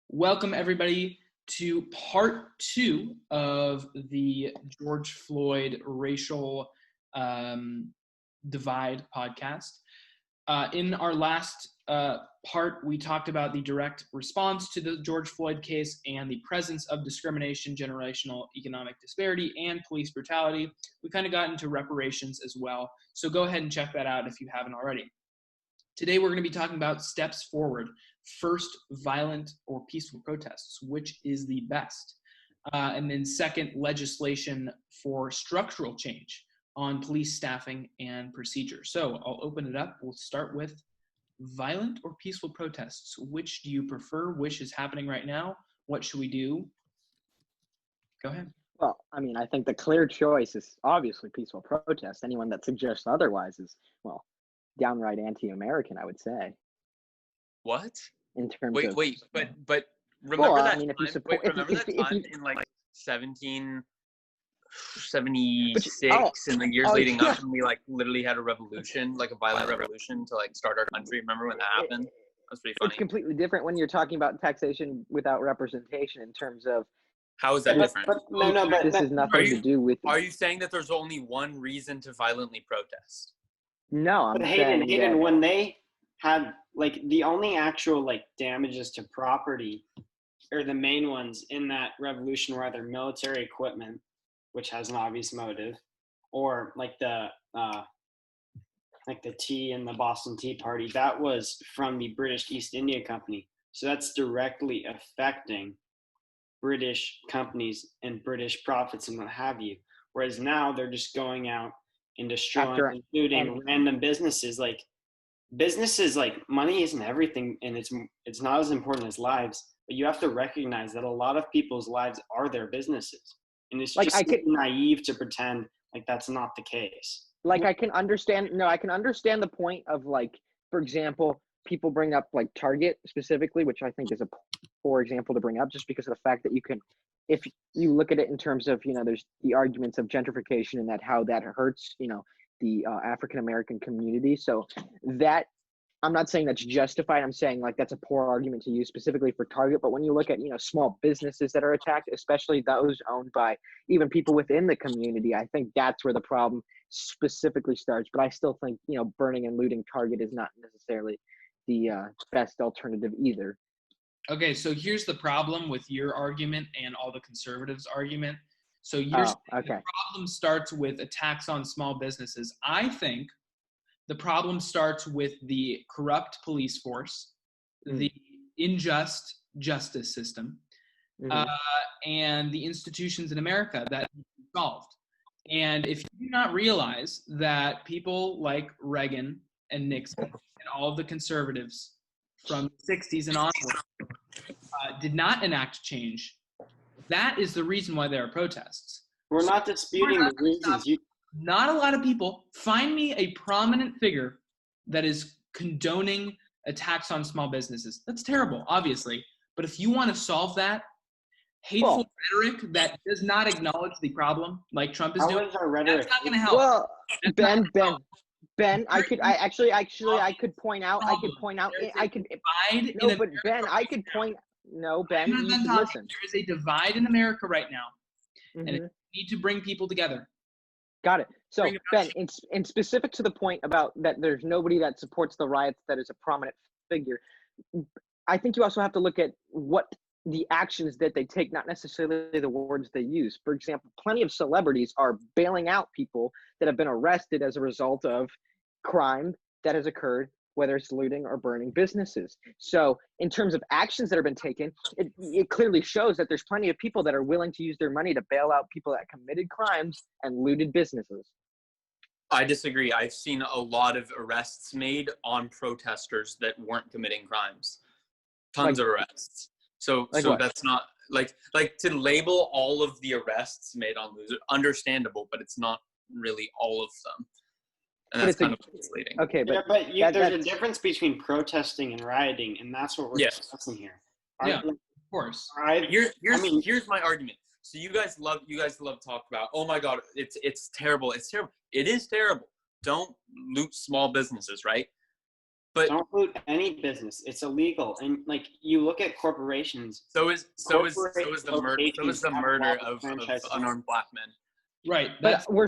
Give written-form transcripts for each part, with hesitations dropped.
Welcome, everybody, to part two of the George Floyd racial divide podcast. In our last part, we talked about the direct response to the George Floyd case and the presence of discrimination, generational economic disparity, and police brutality. We kind of got into reparations as well. So go ahead and check that out if you haven't already. Today, we're going to be talking about steps forward. First, violent or peaceful protests, which is the best. And then second, legislation for structural change on police staffing and procedure. So I'll open it up. We'll start with violent or peaceful protests. Which do you prefer? Which is happening right now? What should we do? Go ahead. Well, I mean, I think the clear choice is obviously peaceful protest. Anyone that suggests otherwise is, well, downright anti-American, I would say. What? In terms wait, of but remember well, that I mean, if you time? support, Remember that time in like 1776 and the years leading up, and we like literally had a revolution, like a violent revolution to like start our country. Remember when that happened? That was pretty funny. It's completely different when you're talking about taxation without representation in terms of. How is that different? But this has nothing to do with. Are you saying that there's only one reason to violently protest? No, I'm saying Hayden, when they had like the only actual like damages to property, or the main ones in that revolution were either military equipment, which has an obvious motive, or like the tea and the Boston Tea Party. That was from the British East India Company, so that's directly affecting British companies and British profits and what have you. Whereas now they're just going out and destroying, including random businesses. Like money isn't everything, and it's not as important as lives. But you have to recognize that a lot of people's lives are their businesses, and it's like just naive to pretend like that's not the case. Like I can understand the point of, like, for example, people bring up like Target specifically, which I think is a poor example to bring up, just because of the fact that you can, if you look at it in terms of, there's the arguments of gentrification and that how that hurts, the African American community. So that, I'm not saying that's justified. I'm saying like that's a poor argument to use specifically for Target. But when you look at, small businesses that are attacked, especially those owned by even people within the community, I think that's where the problem specifically starts. But I still think, burning and looting Target is not necessarily the best alternative either. Okay, so here's the problem with your argument and all the conservatives' argument. So the problem starts with attacks on small businesses. I think the problem starts with the corrupt police force, the unjust justice system, and the institutions in America that need to be solved. And if you do not realize that people like Reagan and Nixon and all of the conservatives from the 60s and onward did not enact change, that is the reason why there are protests. We're not disputing the reasons. Not a lot of people. Find me a prominent figure that is condoning attacks on small businesses. That's terrible, obviously. But if you want to solve that, hateful rhetoric that does not acknowledge the problem, like Trump is doing, that's not going to help. Well, Ben, I could point out. Ben, you should listen. There is a divide in America right now, and we need to bring people together. Got it. So, Ben, in specific to the point about that there's nobody that supports the riots that is a prominent figure, I think you also have to look at what the actions that they take, not necessarily the words they use. For example, plenty of celebrities are bailing out people that have been arrested as a result of crime that has occurred, whether it's looting or burning businesses. So in terms of actions that have been taken, it clearly shows that there's plenty of people that are willing to use their money to bail out people that committed crimes and looted businesses. I disagree. I've seen a lot of arrests made on protesters that weren't committing crimes. Tons of arrests. So that's not like to label all of the arrests made on losers, understandable, but it's not really all of them. And that's kind of misleading. Okay, but there's a difference between protesting and rioting, and that's what we're discussing here. Of course. Here's my argument. So you guys love to talk about, oh my God, it's terrible. It's terrible. It is terrible. Don't loot small businesses, right? But don't loot any business. It's illegal. And like you look at corporations. So is the murder of unarmed black men. Right. But we're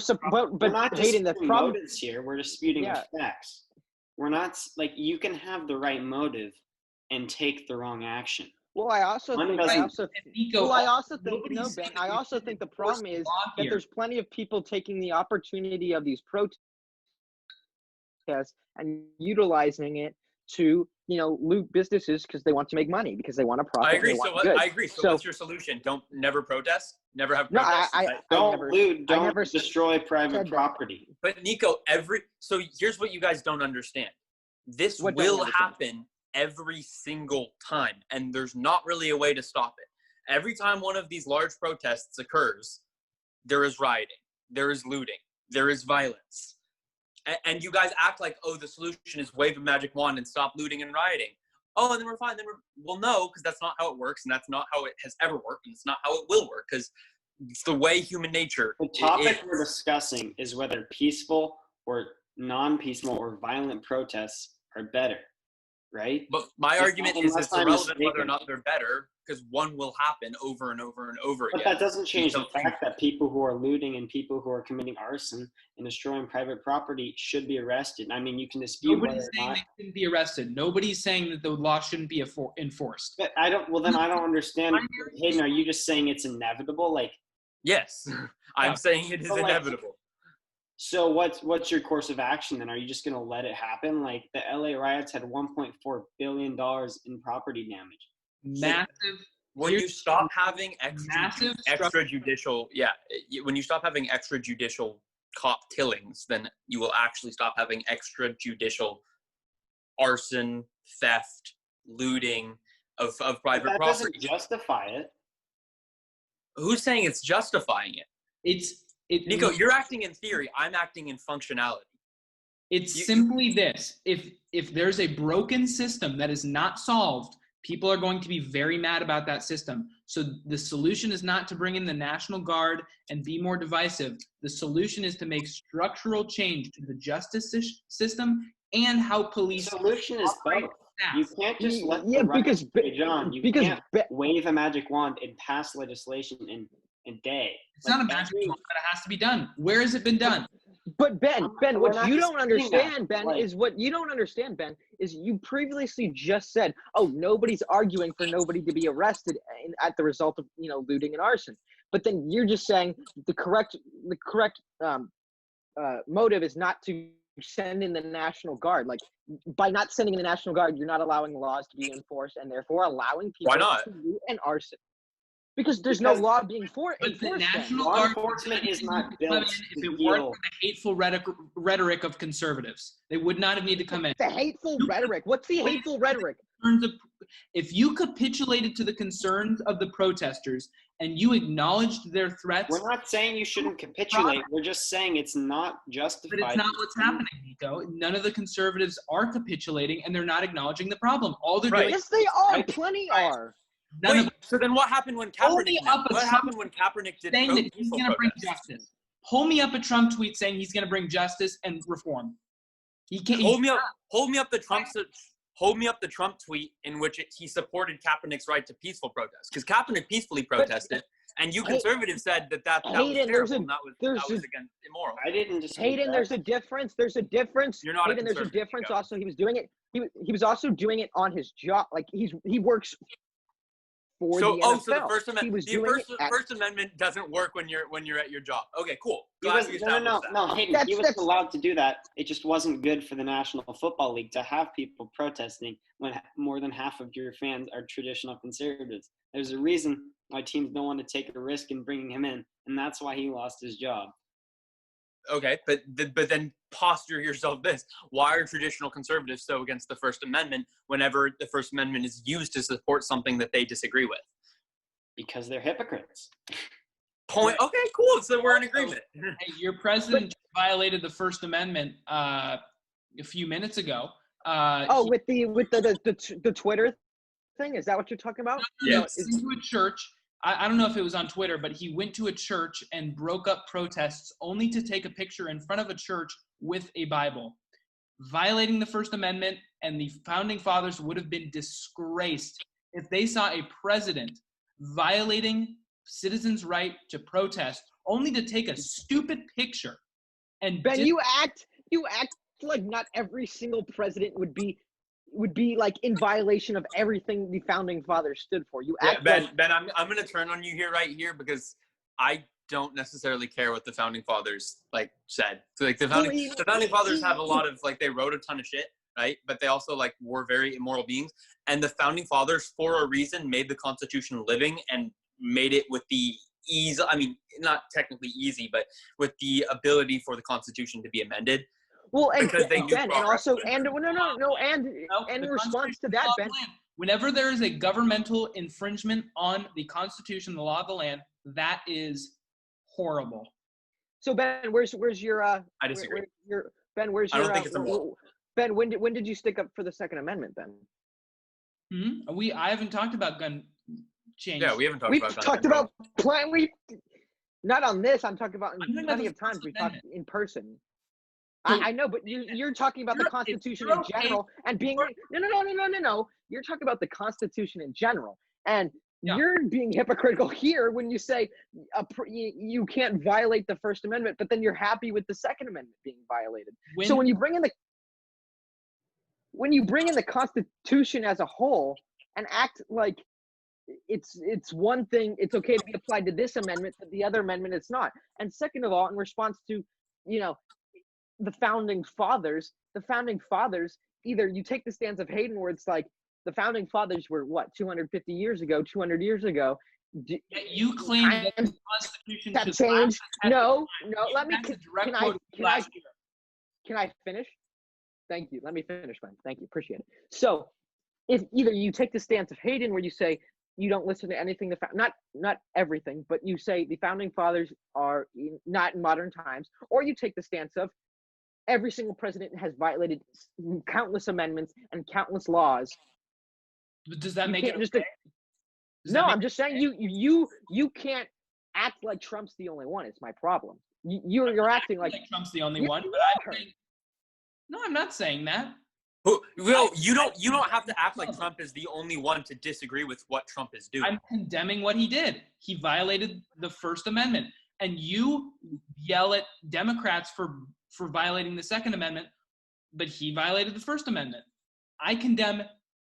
not Hayden, the disputing problem motives here. We're disputing effects. We're not like you can have the right motive and take the wrong action. Well, I also think the problem is that there's plenty of people taking the opportunity of these protests and utilizing it to, loot businesses because they want to make money, because they want to profit. I agree. I agree. So what's your solution? Never protest? Never have No, protests? Don't loot. Don't destroy private property. But Nico, so here's what you guys don't understand. This will happen every single time, and there's not really a way to stop it. Every time one of these large protests occurs, there is rioting, there is looting, there is violence. And you guys act like, the solution is wave a magic wand and stop looting and rioting. Oh, and then we're fine. Well, no, because that's not how it works, and that's not how it has ever worked, and it's not how it will work, because it's the way human nature is. The topic we're discussing is whether peaceful or non-peaceful or violent protests are better, right? But my argument is it's irrelevant whether or not they're better, because one will happen over and over and over again. But that doesn't change the fact that people who are looting and people who are committing arson and destroying private property should be arrested. I mean, you can dispute Nobody's saying they shouldn't be arrested. Nobody's saying that the law shouldn't be enforced. But I don't understand. Hayden, are you just saying it's inevitable? Like, yes, I'm saying it is inevitable. So what's your course of action then? Are you just going to let it happen? Like the LA riots had $1.4 billion in property damage. Massive. When you stop having extrajudicial cop killings, then you will actually stop having extrajudicial arson, theft, looting of private property. That doesn't justify it. Who's saying it's justifying it? Nico, you're acting in theory. I'm acting in functionality. It's simply this. If there's a broken system that is not solved, people are going to be very mad about that system. So the solution is not to bring in the National Guard and be more divisive. The solution is to make structural change to the justice system and how police. The solution is both. You can't just let you can't wave a magic wand and pass legislation in a day. It's not a magic wand, but it has to be done. Where has it been done? But Ben, what you don't understand, Ben, is you previously just said, nobody's arguing for nobody to be arrested at the result of, looting and arson. But then you're just saying the correct motive is not to send in the National Guard. Like, by not sending in the National Guard, you're not allowing laws to be enforced and therefore allowing people to loot and arson. Because there's no law being enforced. But the National Guard enforcement is not built if it weren't for the hateful rhetoric of conservatives. They would not have needed to come in. The hateful rhetoric? What's the hateful rhetoric? If you capitulated to the concerns of the protesters and you acknowledged their threats. We're not saying you shouldn't capitulate. We're just saying it's not justified. But it's not what's happening, Nico. None of the conservatives are capitulating and they're not acknowledging the problem. All they're doing. Yes, they are. Plenty are. So then what happened when Kaepernick did saying that he's going to bring justice? Pull me up a Trump tweet saying he's going to bring justice and reform. He can't. Hold me up the Trump tweet in which he supported Kaepernick's right to peaceful protest, because Kaepernick peacefully protested, and you conservatives said that was terrible and that was against immoral. I didn't just. Hayden, there's a difference. You're not. Hayden, there's a difference. Also, he was doing it. He was also doing it on his job. Like he works. So the First Amendment. First Amendment doesn't work when you're at your job. Okay, cool. No. Hayden, he was allowed to do that. It just wasn't good for the National Football League to have people protesting when more than half of your fans are traditional conservatives. There's a reason why teams don't want to take a risk in bringing him in, and that's why he lost his job. Okay, but then posture yourself this. Why are traditional conservatives so against the First Amendment whenever the First Amendment is used to support something that they disagree with? Because they're hypocrites. Okay, cool. So we're in agreement. Hey, your president violated the First Amendment a few minutes ago. With the Twitter thing? Is that what you're talking about? Yes. He went to a church. I don't know if it was on Twitter, but he went to a church and broke up protests only to take a picture in front of a church with a Bible, violating the First Amendment And the founding fathers would have been disgraced if they saw a president violating citizens' right to protest only to take a stupid picture. And Ben, you act like not every single president would be like in violation of everything the founding fathers stood for. You act Ben, like, Ben, I'm going to turn on you here right here because I don't necessarily care what the founding fathers like said. So, like the founding fathers have a lot of like they wrote a ton of shit, right? But they also like were very immoral beings. And the founding fathers, for a reason, made the Constitution living and made it with the ease. I mean, not technically easy, but with the ability for the Constitution to be amended. well, and Because they Ben, and also, and and in the response to that, Ben, whenever there is a governmental infringement on the Constitution, the law of the land, that is horrible. So Ben, where's your I disagree. Ben, where's I your don't think it's immoral. Ben, when did you stick up for the Second Amendment, Ben? I haven't talked about gun change. Yeah, we haven't talked We've about talked about not on this. I'm talking about plenty of times we talked in person. I know, but you're talking about the Constitution in general and being no. You're talking about the Constitution in general, and you're being hypocritical here when you say you can't violate the First Amendment, but then you're happy with the Second Amendment being violated. So when you bring in the Constitution as a whole and act like it's one thing, it's okay to be applied to this amendment, but the other amendment it's not. And second of all, in response to the founding fathers, either you take the stance of Hayden where it's like the founding fathers were 250 years ago, 200 years ago. You claim that the Constitution that changed. No, let me. Can I finish? Thank you. Let me finish, man. Thank you. Appreciate it. So, if either you take the stance of Hayden where you say you don't listen to anything, not everything, but you say the founding fathers are not in modern times, or you take the stance of every single president has violated countless amendments and countless laws. But does that make it okay? No, I'm just saying you can't act like Trump's the only one. It's my problem. You're acting like Trump's the only one. But no, I'm not saying that. Well, you don't have to act like Trump is the only one to disagree with what Trump is doing. I'm condemning what he did. He violated the First Amendment, and you yell at Democrats for violating the Second Amendment, but he violated the First Amendment. I condemn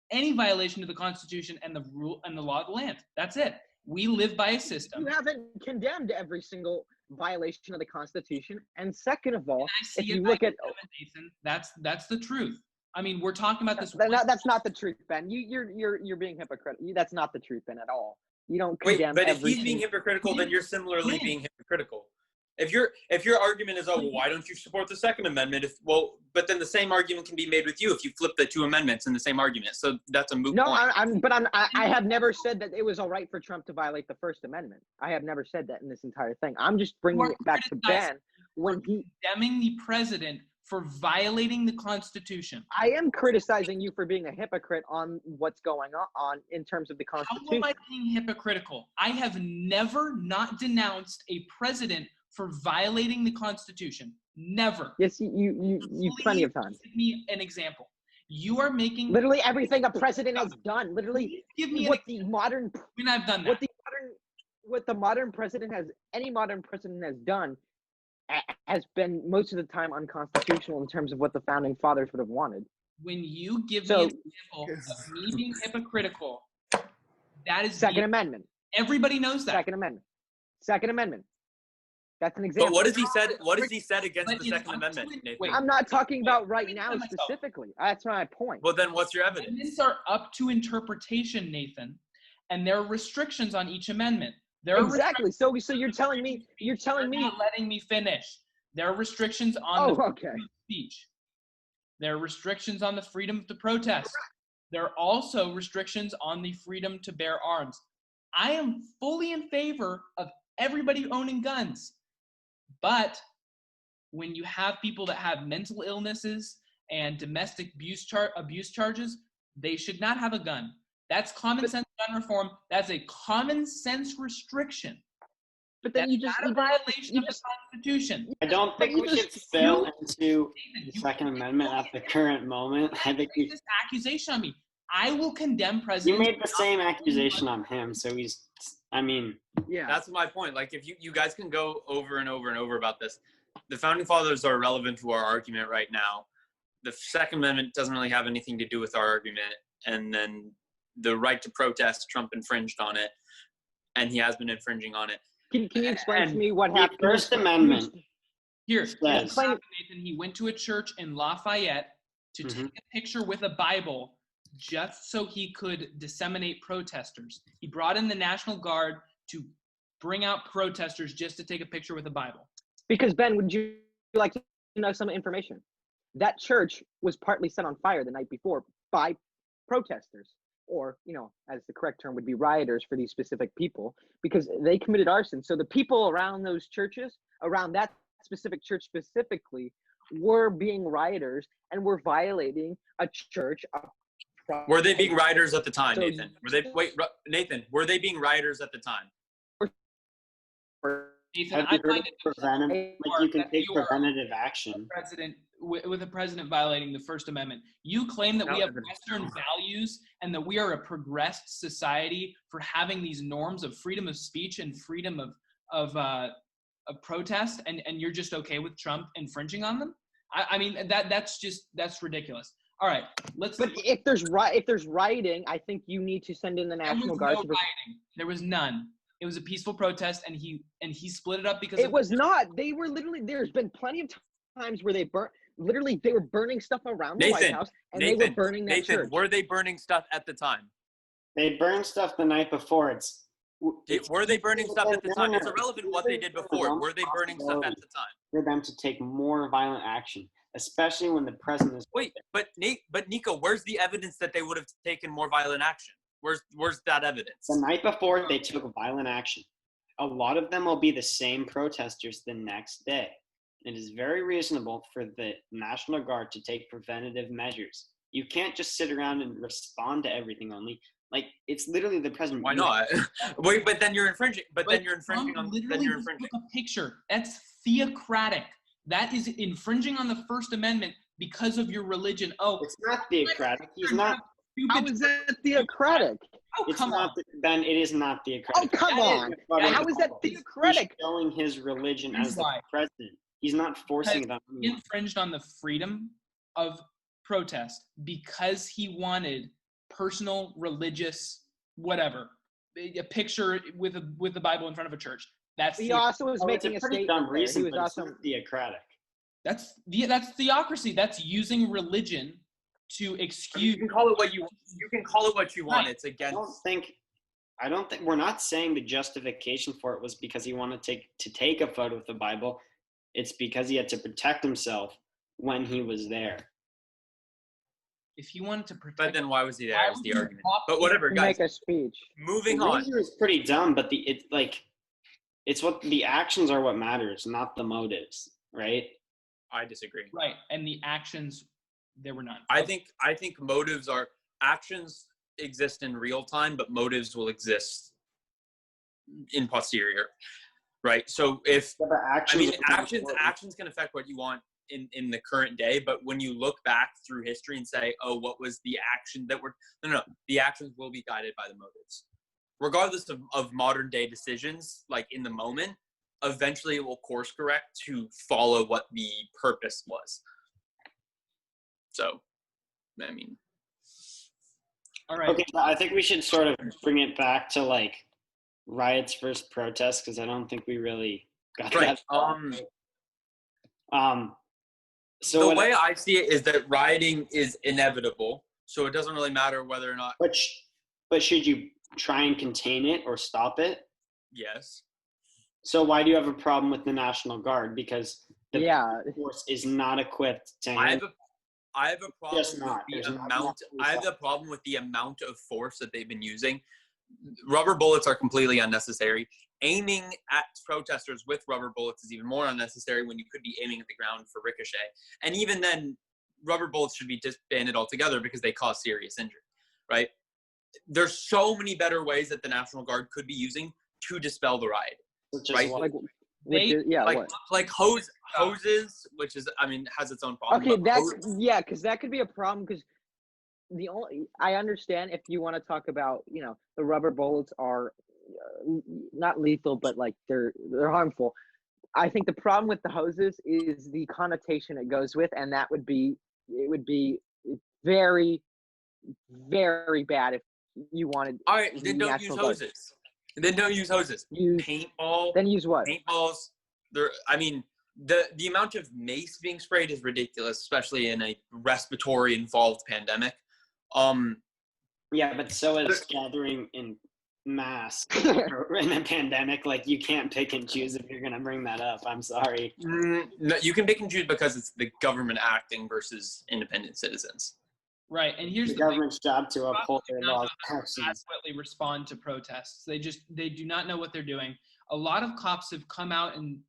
any violation of the Constitution and the rule and the law of the land. That's it. We live by a system. You haven't condemned every single violation of the Constitution. And second of all, if you look at Nathan, that's the truth. I mean, we're talking about this. That's not the truth, Ben. You're being hypocritical. That's not the truth, Ben, at all. You don't condemn. Wait, but if he's being hypocritical, then you're similarly being hypocritical. If your argument is, well, why don't you support the Second Amendment? But then the same argument can be made with you if you flip the two amendments in the same argument. So that's a moot point. I have never said that it was all right for Trump to violate the First Amendment. I have never said that in this entire thing. I'm just bringing it back to Ben when he condemning the president for violating the Constitution. I am criticizing you for being a hypocrite on what's going on in terms of the Constitution. How am I being hypocritical? I have never not denounced a president for violating the Constitution. Never. Yes, you plenty of times. Give me an example. You are making literally everything a president has done. Literally, give me what the modern when I've done that. What the modern president has, any modern president has done, has been most of the time unconstitutional in terms of what the founding fathers would have wanted. When you give me an example of me being hypocritical, that is Second Amendment. Everybody knows that. Second Amendment. That's an example. But what has he said against the Second Amendment, Nathan? Wait, I'm not talking about right now specifically. That's my point. Well, then what's your evidence? Amendments are up to interpretation, Nathan, and there are restrictions on each amendment. Exactly. So you're telling me not letting me finish. There are restrictions on speech. There are restrictions on the freedom to protest. There are also restrictions on the freedom to bear arms. I am fully in favor of everybody owning guns. But when you have people that have mental illnesses and domestic abuse charges, they should not have a gun. That's common sense gun reform. That's a common sense restriction. But then That's not a violation of the Constitution. I don't think we should spill into the Second Amendment at the current moment. I think this accusation on me. I will condemn presidents. You made the same accusation on him, so yeah. That's my point. Like, if you guys can go over and over and over about this, the Founding Fathers are relevant to our argument right now. The Second Amendment doesn't really have anything to do with our argument, and then the right to protest, Trump infringed on it, and he has been infringing on it. Can you explain to me what happened? The First Amendment. Here, Says, Nathan, he went to a church in Lafayette to take a picture with a Bible just so he could disseminate protesters. He brought in the National Guard to bring out protesters just to take a picture with a Bible. Because, Ben, would you like to know some information? That church was partly set on fire the night before by protesters, or, as the correct term would be, rioters for these specific people, because they committed arson. So the people around those churches, around that specific church specifically, were being rioters and were violating a church. Were they being rioters at the time, Nathan? Nathan, were they being rioters at the time? Nathan, I find it you can take preventative action. With a president violating the First Amendment. You claim that we have Western values and that we are a progressed society for having these norms of freedom of speech and freedom of protest, and you're just okay with Trump infringing on them? I mean, that's ridiculous. All right, But if there's rioting, I think you need to send in the National Guard. There was none. It was a peaceful protest, and he split it up because it was not. They were literally. There's been plenty of times where they were burning stuff around the White House, and they were burning that church. Were they burning stuff at the time? They burned stuff the night before. Were they burning stuff at the time? It's irrelevant what they did before. Were they burning stuff at the time? For them to take more violent action, especially when the president is. Wait, but Nico, where's the evidence that they would have taken more violent action? Where's that evidence? The night before, they took violent action. A lot of them will be the same protesters the next day. It is very reasonable for the National Guard to take preventative measures. You can't just sit around and respond to everything only. Like, it's literally the president. Why not? Wait, but then you're infringing. Then you're infringing. Took a picture. That's theocratic. That is infringing on the First Amendment because of your religion. Oh, it's not theocratic. He's not. How is that theocratic? It's not. Ben, it is not theocratic. Oh, come on. How is that theocratic? He's showing his religion as the president. He's not forcing them. He infringed on the freedom of protest because he wanted personal, religious, whatever, a picture with the Bible in front of a church. He also was making a statement. Dumb reason, he was also theocratic. That's theocracy. That's using religion to excuse. You can call it what you want. Right. It's against. I don't think we're not saying the justification for it was because he wanted to take a photo with the Bible. It's because he had to protect himself when he was there. If he wanted to protect, but then why was he there? Was the argument? But whatever, guys. Make a speech. Moving on. The reason is pretty dumb, but it's what the actions are what matters, not the motives, right? I disagree. Right, and the actions, there were none. I think actions exist in real time, but motives will exist in posterior, right? So actions can affect what you want in the current day, but when you look back through history and say, oh, what was the action that were the actions will be guided by the motives, regardless of modern day decisions. Like in the moment, eventually it will course correct to follow what the purpose was. So, I mean, all right. Okay, so I think we should sort of bring it back to like riots versus protests, because I don't think we really got that. So the way I see it is that rioting is inevitable, so it doesn't really matter whether or not. But should you try and contain it or stop it? Yes. So why do you have a problem with the National Guard? Because the force is not equipped to handle. I have a problem with the amount. I have a problem with the amount of force that they've been using. Rubber bullets are completely unnecessary. Aiming at protesters with rubber bullets is even more unnecessary when you could be aiming at the ground for ricochet. And even then, rubber bullets should be disbanded altogether because they cause serious injury, right? There's so many better ways that the National Guard could be using to dispel the riot. Which is right? what- Like, They- like hoses, which is, I mean, has its own problem. okay, but because that could be a problem. Because I understand if you want to talk about, the rubber bullets are not lethal, but like they're harmful. I think the problem with the hoses is the connotation it goes with, and it would be very, very bad if you wanted. All right, then the don't use National Guard. hoses. Then don't use hoses. Paintball. Then use what? Paintballs. I mean, the amount of mace being sprayed is ridiculous, especially in a respiratory involved pandemic. Yeah, but so is gathering in mass in a pandemic. Like, you can't pick and choose if you're gonna bring that up. I'm sorry. No, you can pick and choose because it's the government acting versus independent citizens. Right, and here's The the thing. government's job to uphold their Do not know laws. how to adequately respond to protests. They do not know what they're doing. A lot of cops have come out and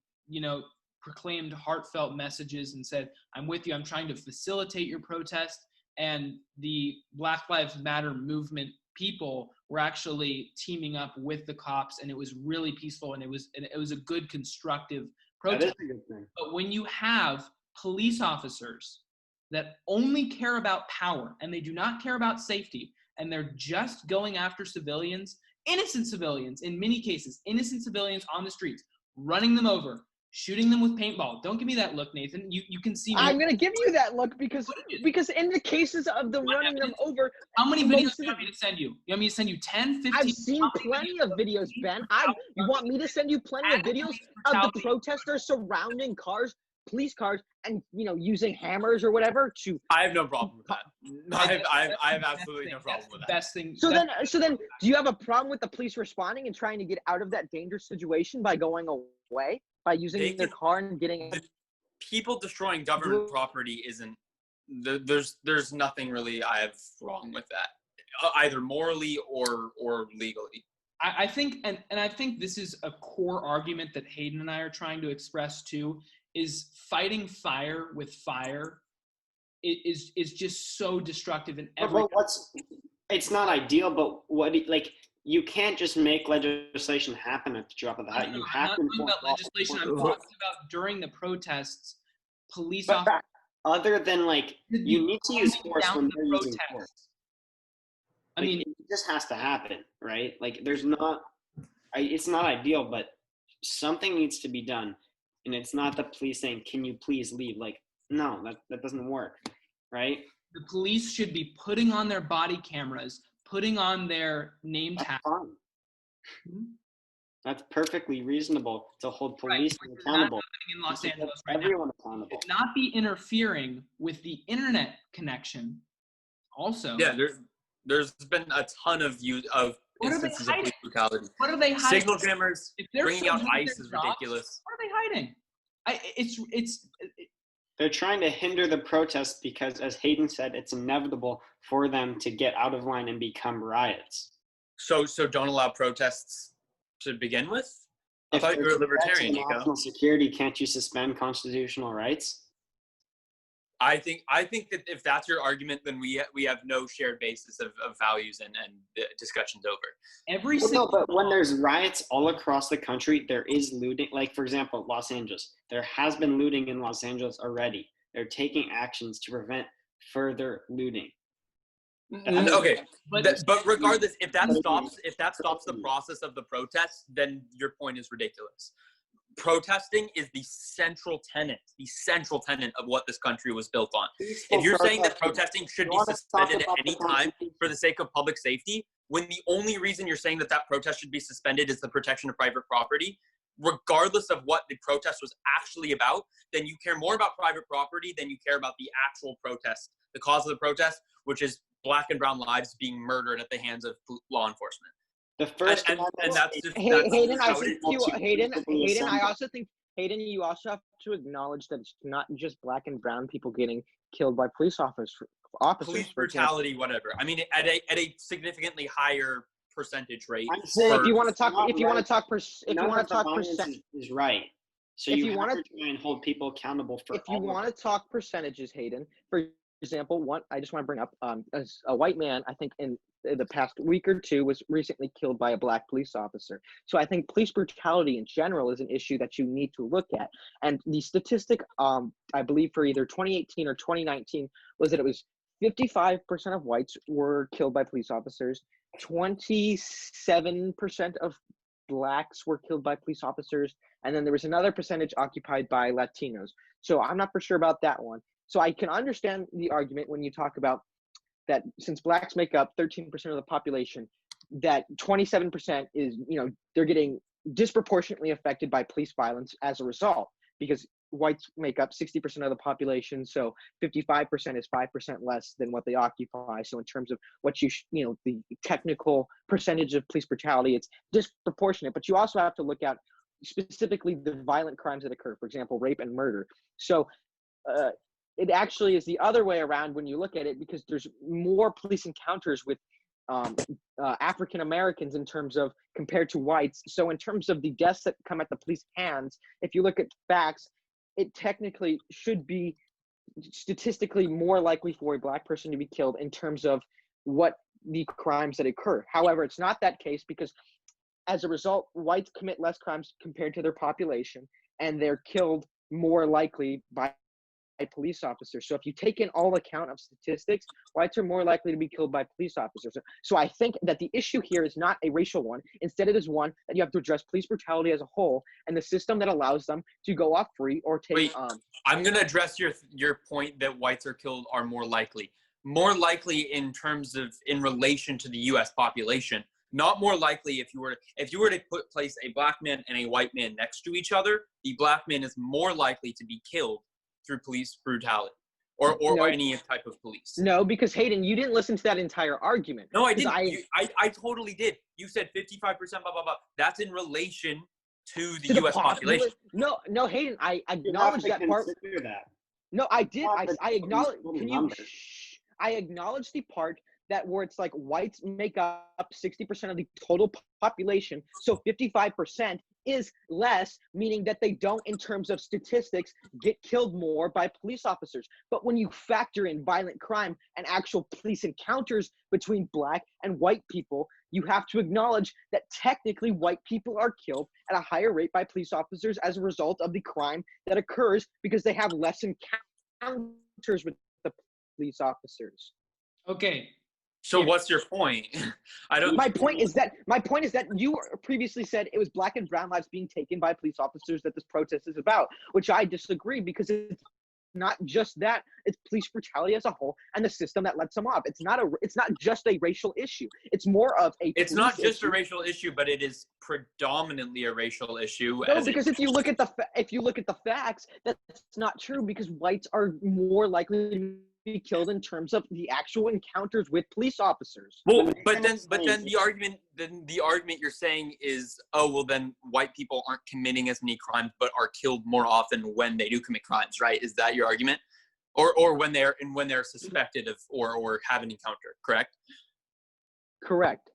proclaimed heartfelt messages and said, "I'm with you. I'm trying to facilitate your protest." And the Black Lives Matter movement people were actually teaming up with the cops, and it was really peaceful, and it was a good, constructive That is protest. a good thing. But when you have police officers that only care about power and they do not care about safety, and they're just going after civilians, innocent civilians, in many cases, innocent civilians on the streets, running them over, shooting them with paintball. Don't give me that look, Nathan. You can see me. I'm gonna give you that look because in the cases of the running them over, How many videos most do of you want me to send you? You want me to send you 10, 15? I've seen plenty of videos, Ben. You want me to send you plenty of videos of the protesters surrounding cars, police cars, and using hammers or whatever to. I have no problem with that. I have absolutely no problem with that. Best thing. So then, do you have a problem with the police responding and trying to get out of that dangerous situation by going away, by using their car and getting? People destroying government property isn't. There's nothing really I have wrong with that, either morally or legally. I think, and I think this is a core argument that Hayden and I are trying to express too, is fighting fire with fire is just so destructive in every. It's not ideal, but you can't just make legislation happen at the drop of the hat. You have to. I'm not talking about legislation. I'm talking about during the protests, police but officers. Other than you need to use force when they're using protest. force. I mean, it just has to happen, right? It's not ideal, but something needs to be done. And it's not the police saying, "Can you please leave?" No, that doesn't work, right? The police should be putting on their body cameras, putting on their name tag. That's perfectly reasonable to hold police accountable. In Los Angeles right everyone now. accountable. Should not be interfering with the internet connection. Also, yeah, there's been a ton of instances of police brutality. What are they hiding? Signal jammers, bringing out ICE is ridiculous. What are they hiding? They're trying to hinder the protests because, as Hayden said, it's inevitable for them to get out of line and become riots. So don't allow protests to begin with? I thought you were a libertarian, Nico. National security, can't you suspend constitutional rights? I think that if that's your argument, then we have no shared basis of values and the discussion's over. But when there's riots all across the country, there is looting. Like, for example, Los Angeles. There has been looting in Los Angeles already. They're taking actions to prevent further looting. Okay, but regardless, if that stops the process of the protest, then your point is ridiculous. Protesting is the central tenet of what this country was built on. If you're saying that protesting should be suspended at any time for the sake of public safety, when the only reason you're saying that protest should be suspended is the protection of private property, regardless of what the protest was actually about, then you care more about private property than you care about the actual protest, the cause of the protest, which is Black and brown lives being murdered at the hands of law enforcement. The first Hayden, I also think, Hayden, you also have to acknowledge that it's not just Black and brown people getting killed by police officers. Police brutality, whatever. I mean, at a significantly higher percentage rate. If you want to talk percentage is right. So you want to try and hold people accountable for. If you want to talk percentages, Hayden, for example, I just want to bring up as a white man, I think in the past week or two was recently killed by a black police officer. So I think police brutality in general is an issue that you need to look at. And the statistic, I believe for either 2018 or 2019 was that it was 55% of whites were killed by police officers, 27% of blacks were killed by police officers, and then there was another percentage occupied by Latinos. So I'm not for sure about that one. So I can understand the argument when you talk about that since blacks make up 13% of the population, that 27% is, they're getting disproportionately affected by police violence as a result, because whites make up 60% of the population. So 55% is 5% less than what they occupy. So in terms of what the technical percentage of police brutality, it's disproportionate, but you also have to look at specifically the violent crimes that occur, for example, rape and murder. So it actually is the other way around when you look at it, because there's more police encounters with African Americans in terms of compared to whites. So in terms of the deaths that come at the police hands, if you look at facts, it technically should be statistically more likely for a black person to be killed in terms of what the crimes that occur. However, it's not that case, because as a result, whites commit less crimes compared to their population, and they're killed more likely by police officers. So if you take in all account of statistics, whites are more likely to be killed by police officers. So I think that the issue here is not a racial one. Instead, it is one that you have to address police brutality as a whole and the system that allows them to go off free or take. Wait, I'm going to address your point that whites are killed are more likely. More likely in terms of in relation to the U.S. population. Not more likely if you were to place a black man and a white man next to each other, the black man is more likely to be killed through police brutality or any type of police. No, because Hayden, you didn't listen to that entire argument. No, I didn't. I totally did. You said 55%, blah, blah, blah. That's in relation to the U.S. population. No, Hayden, I acknowledge that part. That. No, I did. I acknowledge. I acknowledge the part that where it's like whites make up 60% of the total population, so 55% is less, meaning that they don't, in terms of statistics, get killed more by police officers. But when you factor in violent crime and actual police encounters between black and white people, you have to acknowledge that technically white people are killed at a higher rate by police officers as a result of the crime that occurs, because they have less encounters with the police officers. Okay. So what's your point? My point is that you previously said it was black and brown lives being taken by police officers that this protest is about, which I disagree, because it's not just that, it's police brutality as a whole and the system that lets them off. It's not just a racial issue. It's more of a It's not just a racial issue, but it is predominantly a racial issue. No, because if you look at the facts, that's not true, because whites are more likely to be killed in terms of the actual encounters with police officers. Well, but then the argument you're saying is, oh, well, then white people aren't committing as many crimes, but are killed more often when they do commit crimes, right? Is that your argument? Or when they're suspected of or have an encounter, correct? Correct.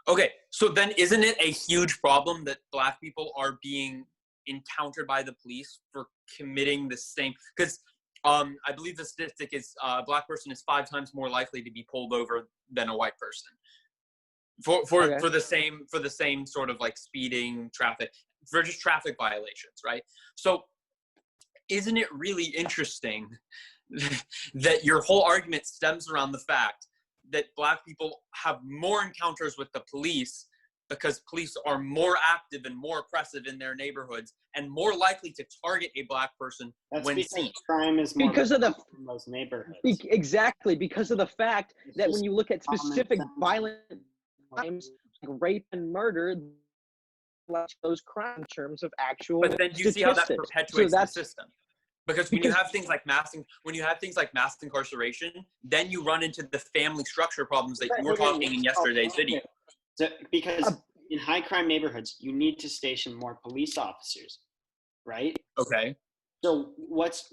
Okay, so then isn't it a huge problem that black people are being encountered by the police for committing the same? Because I believe the statistic is a black person is 5 times more likely to be pulled over than a white person for the same sort of like speeding, traffic, for just traffic violations, right? So isn't it really interesting that your whole argument stems around the fact that black people have more encounters with the police because police are more active and more oppressive in their neighborhoods and more likely to target a black person when seen. Crime is more because of the in those neighborhoods. Exactly, because of the fact that when you look at specific violent crimes, like rape and murder, those crimes in terms of actual. But then you see how that perpetuates the system. Because when you have things like mass incarceration, then you run into the family structure problems that you were talking in yesterday's video. So, because in high crime neighborhoods, you need to station more police officers, right? Okay. So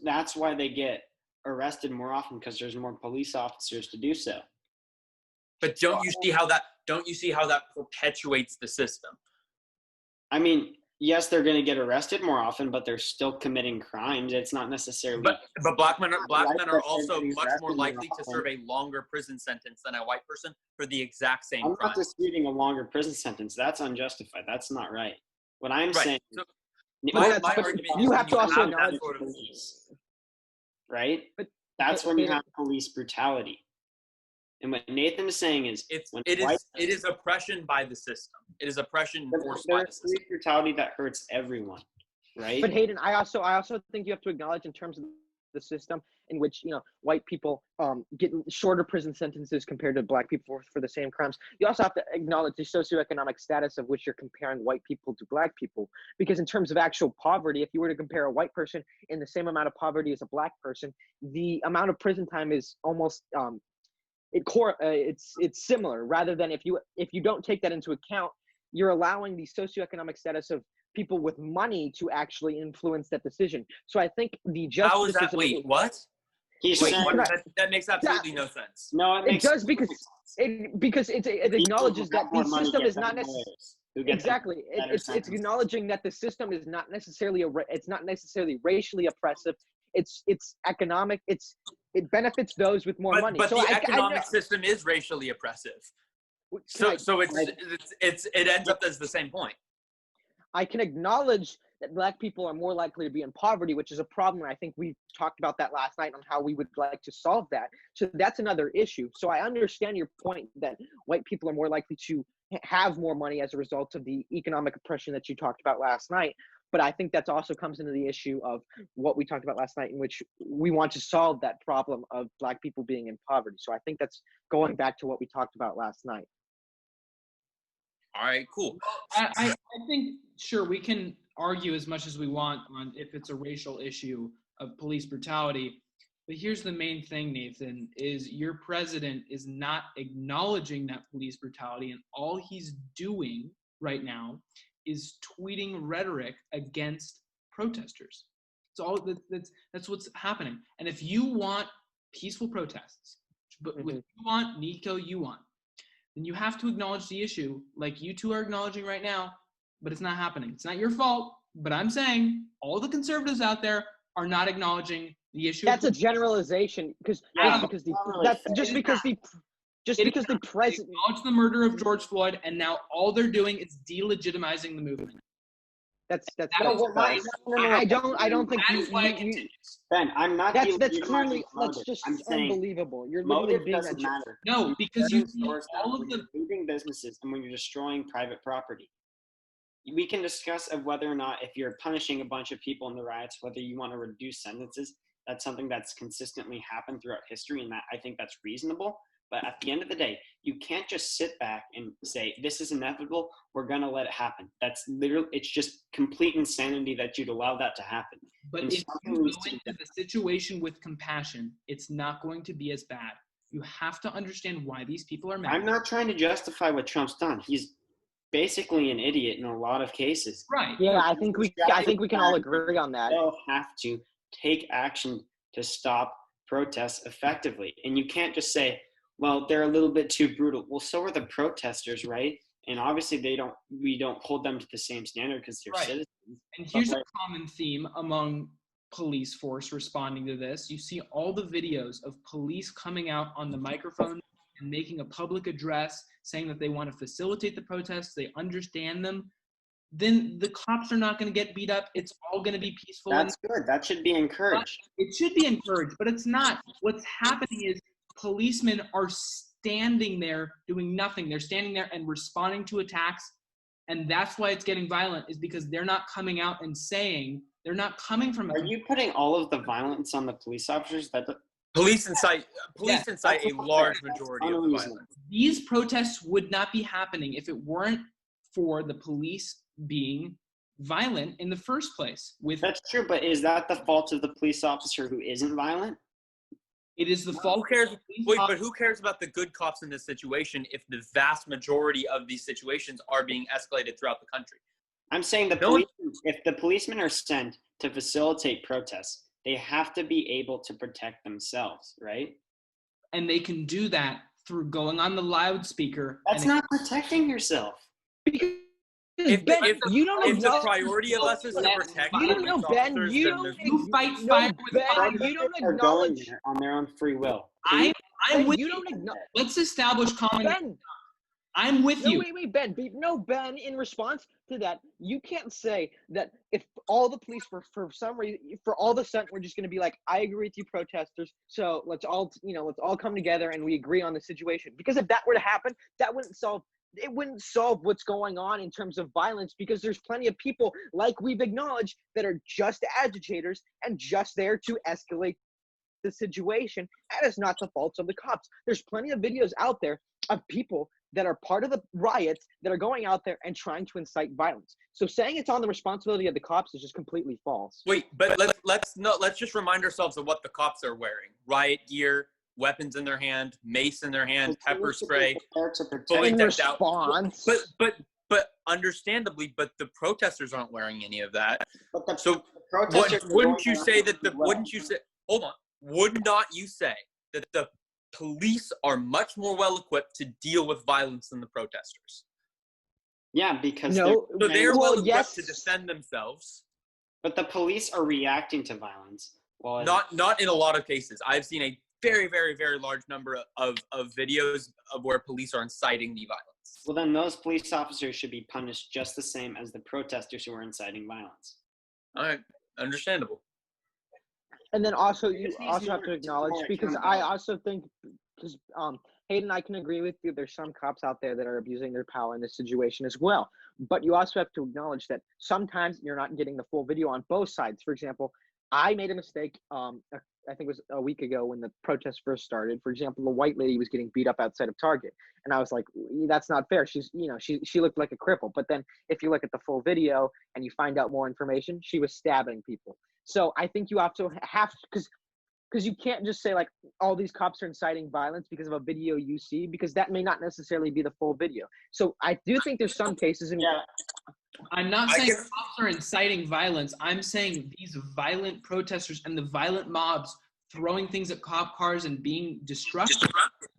that's why they get arrested more often, because there's more police officers to do so. But don't you see how that perpetuates the system? I mean, yes, they're going to get arrested more often, but they're still committing crimes. It's not necessarily. But black men are also getting much more arrested likely to often. serve a longer prison sentence than a white person for the exact same I'm crime. not disputing a longer prison sentence. That's unjustified. That's not right. What I'm Right. saying. So But my argument is you when have to also that acknowledge sort of police, right? But That's when you Hayden- have police brutality. And what Nathan is saying is, it is oppression by the system. It is oppression enforced by the there's system. police brutality that hurts everyone, right? But Hayden, I also think you have to acknowledge in terms of the system in which white people get shorter prison sentences compared to black people for the same crimes. You also have to acknowledge the socioeconomic status of which you're comparing white people to black people. Because in terms of actual poverty, if you were to compare a white person in the same amount of poverty as a black person, the amount of prison time is almost it's similar. Rather than if you don't take that into account, you're allowing the socioeconomic status of people with money to actually influence that decision. So I think the justice How is that? system. Wait, what? He's Wait, saying, what? That makes absolutely no sense. no, It does because it acknowledges that the system is not necessarily exactly. It's acknowledging that the system is not necessarily it's not necessarily racially oppressive. It's economic. It benefits those with more money. But So the economic system is racially oppressive. So it ends up as the same point. I can acknowledge that black people are more likely to be in poverty, which is a problem. I think we talked about that last night on how we would like to solve that. So that's another issue. So I understand your point that white people are more likely to have more money as a result of the economic oppression that you talked about last night. But I think that also comes into the issue of what we talked about last night, in which we want to solve that problem of black people being in poverty. So I think that's going back to what we talked about last night. All right, cool. I think, sure, we can argue as much as we want on if it's a racial issue of police brutality. But here's the main thing, Nathan, is your president is not acknowledging that police brutality, and all he's doing right now is tweeting rhetoric against protesters. That's what's happening. And if you want peaceful protests, but if you want, Nico, then you have to acknowledge the issue like you two are acknowledging right now, but it's not happening. It's not your fault, but I'm saying all the conservatives out there are not acknowledging the issue. That's a generalization because the president acknowledged the murder of George Floyd, and now all they're doing is delegitimizing the movement. That's I don't think that is why it continues. Ben, I'm not. That's clearly just unbelievable. You're literally being doesn't matter. No, because you see all of when the you're looting businesses and when you're destroying private property. We can discuss of whether or not if you're punishing a bunch of people in the riots, whether you want to reduce sentences. That's something that's consistently happened throughout history, and that I think that's reasonable. But at the end of the day, you can't just sit back and say, this is inevitable, we're going to let it happen. That's literally, it's just complete insanity that you'd allow that to happen. But if you go into the situation with compassion, it's not going to be as bad. You have to understand why these people are mad. I'm not trying to justify what Trump's done. He's basically an idiot in a lot of cases. Right. Yeah, I think we can all agree on that. They'll have to take action to stop protests effectively. And you can't just say, well, they're a little bit too brutal. Well, so are the protesters, right? And obviously we don't hold them to the same standard because they're citizens. And here's a common theme among police force responding to this. You see all the videos of police coming out on the microphone and making a public address saying that they want to facilitate the protests, they understand them. Then the cops are not going to get beat up. It's all going to be peaceful. That's good. That should be encouraged. It should be encouraged, but it's not. What's happening is policemen are standing there doing nothing. They're standing there and responding to attacks, and that's why it's getting violent, is because they're not coming out and saying, they're not coming from Are you putting all of the violence on the police officers? Police incite a large majority of the violence. These protests would not be happening if it weren't for the police being violent in the first place. That's true, but is that the fault of the police officer who isn't violent? It is the fault. But who cares about the good cops in this situation if the vast majority of these situations are being escalated throughout the country? I'm saying if the policemen are sent to facilitate protests, they have to be able to protect themselves, right? And they can do that through going on the loudspeaker. That's not protecting yourself. If Ben, if you don't if the acknowledge. priority of us is to Ben, protect You don't police know, Ben. officers, You then don't. there's You fight No, fire with Ben. fire. You don't Protesters are going acknowledge. there on their own free will. I'm Ben, with you you. don't acknowledge. Let's establish common. Ben. I'm with No, you. wait, Ben. No, Ben. In response to that, you can't say that if all the police for some reason, for all of a sudden, we're just going to be like, I agree with you, protesters. So let's all come together and we agree on the situation. Because if that were to happen, that wouldn't solve. It wouldn't solve what's going on in terms of violence, because there's plenty of people, like we've acknowledged, that are just agitators and just there to escalate the situation. That is not the fault of the cops. There's plenty of videos out there of people that are part of the riots that are going out there and trying to incite violence. So saying it's on the responsibility of the cops is just completely false. Wait, but let's just remind ourselves of what the cops are wearing: riot gear, weapons in their hand, mace in their hand, pepper spray, fully In decked out. response, But understandably, but the protesters aren't wearing any of that. But the So protesters are wouldn't going you around say that as well. wouldn't you say, hold on, would not you say that the police are much more well equipped to deal with violence than the protesters? Yeah, because no. So they're well equipped yes. to defend themselves. but the police are reacting to violence. Well, Not in a lot of cases. I've seen a very, very, very large number of videos of where police are inciting the violence. well, then those police officers should be punished just the same as the protesters who are inciting violence. All right, understandable. And then also, you Just needs also have more- to acknowledge, more because I accountability. also think, because Hayden, I can agree with you, there's some cops out there that are abusing their power in this situation as well. But you also have to acknowledge that sometimes you're not getting the full video on both sides. For example, I made a mistake, I think it was a week ago when the protest first started. For example, a white lady was getting beat up outside of Target. And I was like, that's not fair. She's, she looked like a cripple. But then if you look at the full video and you find out more information, she was stabbing people. So I think you also have, because you can't just say like all these cops are inciting violence because of a video you see, because that may not necessarily be the full video. So I do think there's some cases in I'm not saying cops are inciting violence. I'm saying these violent protesters and the violent mobs throwing things at cop cars and being destructive,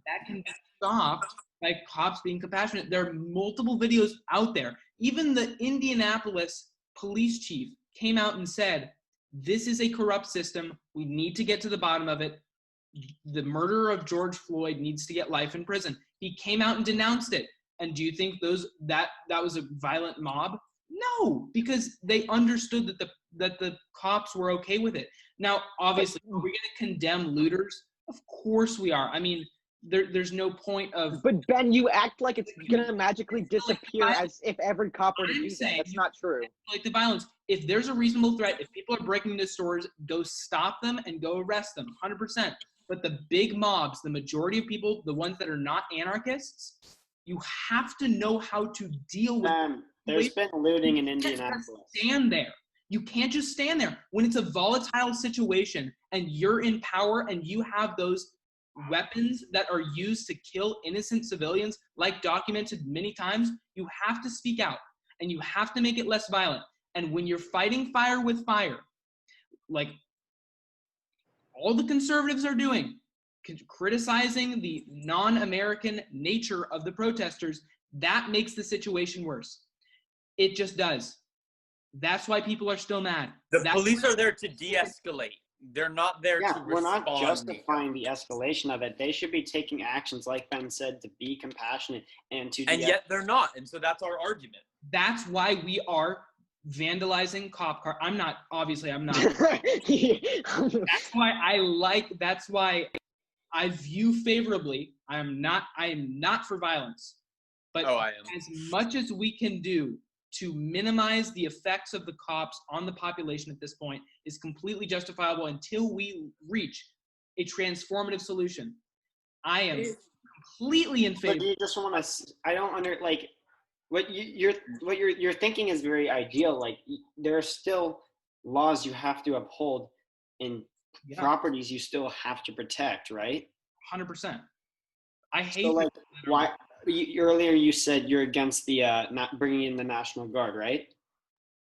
that can be stopped by cops being compassionate. There are multiple videos out there. Even the Indianapolis police chief came out and said, this is a corrupt system. We need to get to the bottom of it. The murderer of George Floyd needs to get life in prison. He came out and denounced it. And do you think that was a violent mob? No, because they understood that the cops were okay with it. Now, obviously, are we going to condemn looters? Of course we are. I mean, there's no point of. But Ben, you act like it's going to magically disappear as if every cop were to do that. That's not true. Like the violence. If there's a reasonable threat, if people are breaking into stores, go stop them and go arrest them, 100%. But the big mobs, the majority of people, the ones that are not anarchists, you have to know how to deal with. There's been looting in Indianapolis. Stand there. You can't just stand there when it's a volatile situation and you're in power and you have those weapons that are used to kill innocent civilians, like documented many times. You have to speak out and you have to make it less violent. And when you're fighting fire with fire, like all the conservatives are doing, criticizing the non-American nature of the protesters, that makes the situation worse. It just does. That's why people are still mad. The police are there to de-escalate. They're not there to respond. We're not justifying the escalation of it. They should be taking actions, like Ben said, to be compassionate and to. And yet they're not, and so that's our argument. That's why we are vandalizing cop car. I'm not. Obviously, I'm not. That's why I view favorably. I am not for violence. But I am. As much as we can do to minimize the effects of the cops on the population at this point is completely justifiable until we reach a transformative solution. I am completely in favor. But you just want to. I don't what you're thinking is very ideal. Like there are still laws you have to uphold and properties you still have to protect, right? 100%. I hate. So why? Earlier you said you're against the not bringing in the National Guard, right?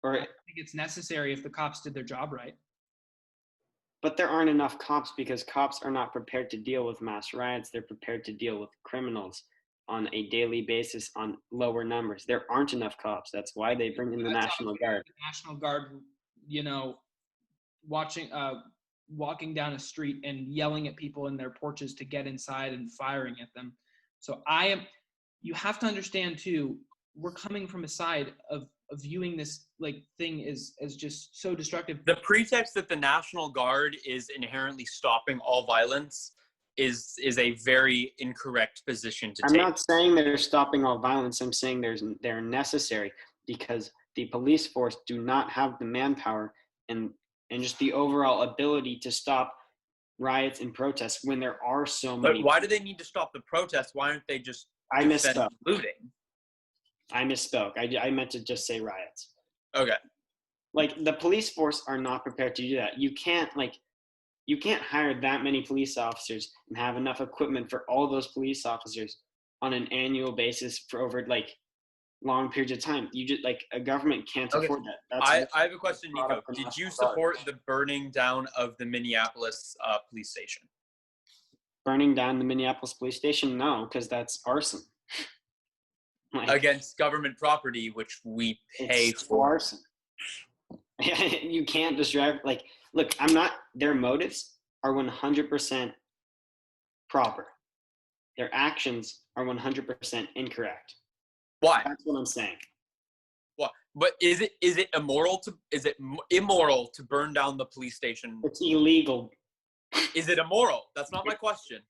Or I think it's necessary if the cops did their job right. But there aren't enough cops because cops are not prepared to deal with mass riots. They're prepared to deal with criminals. on a daily basis on lower numbers. There aren't enough cops. That's why they bring in the National Guard. The National Guard, walking down a street and yelling at people in their porches to get inside and firing at them. So you have to understand too, we're coming from a side of viewing this thing as just so destructive. The pretext that the National Guard is inherently stopping all violence is a very incorrect position to take. I'm not saying they're stopping all violence. I'm saying they're necessary because the police force do not have the manpower and just the overall ability to stop riots and protests when there are so many. But why do they need to stop the protests? Why aren't they just looting? I misspoke. I meant to just say riots. Okay. The police force are not prepared to do that. You can't hire that many police officers and have enough equipment for all those police officers on an annual basis for over long periods of time. You just a government can't afford that. I have a question, Nico. Did you support the burning down of the Minneapolis police station? Burning down the Minneapolis police station? No, because that's arson. Against government property, which we pay for. Arson. You can't just drive look, their motives are 100% proper. Their actions are 100% incorrect. Why? That's what I'm saying. What? But is it immoral to burn down the police station? It's illegal. Is it immoral? That's not my question.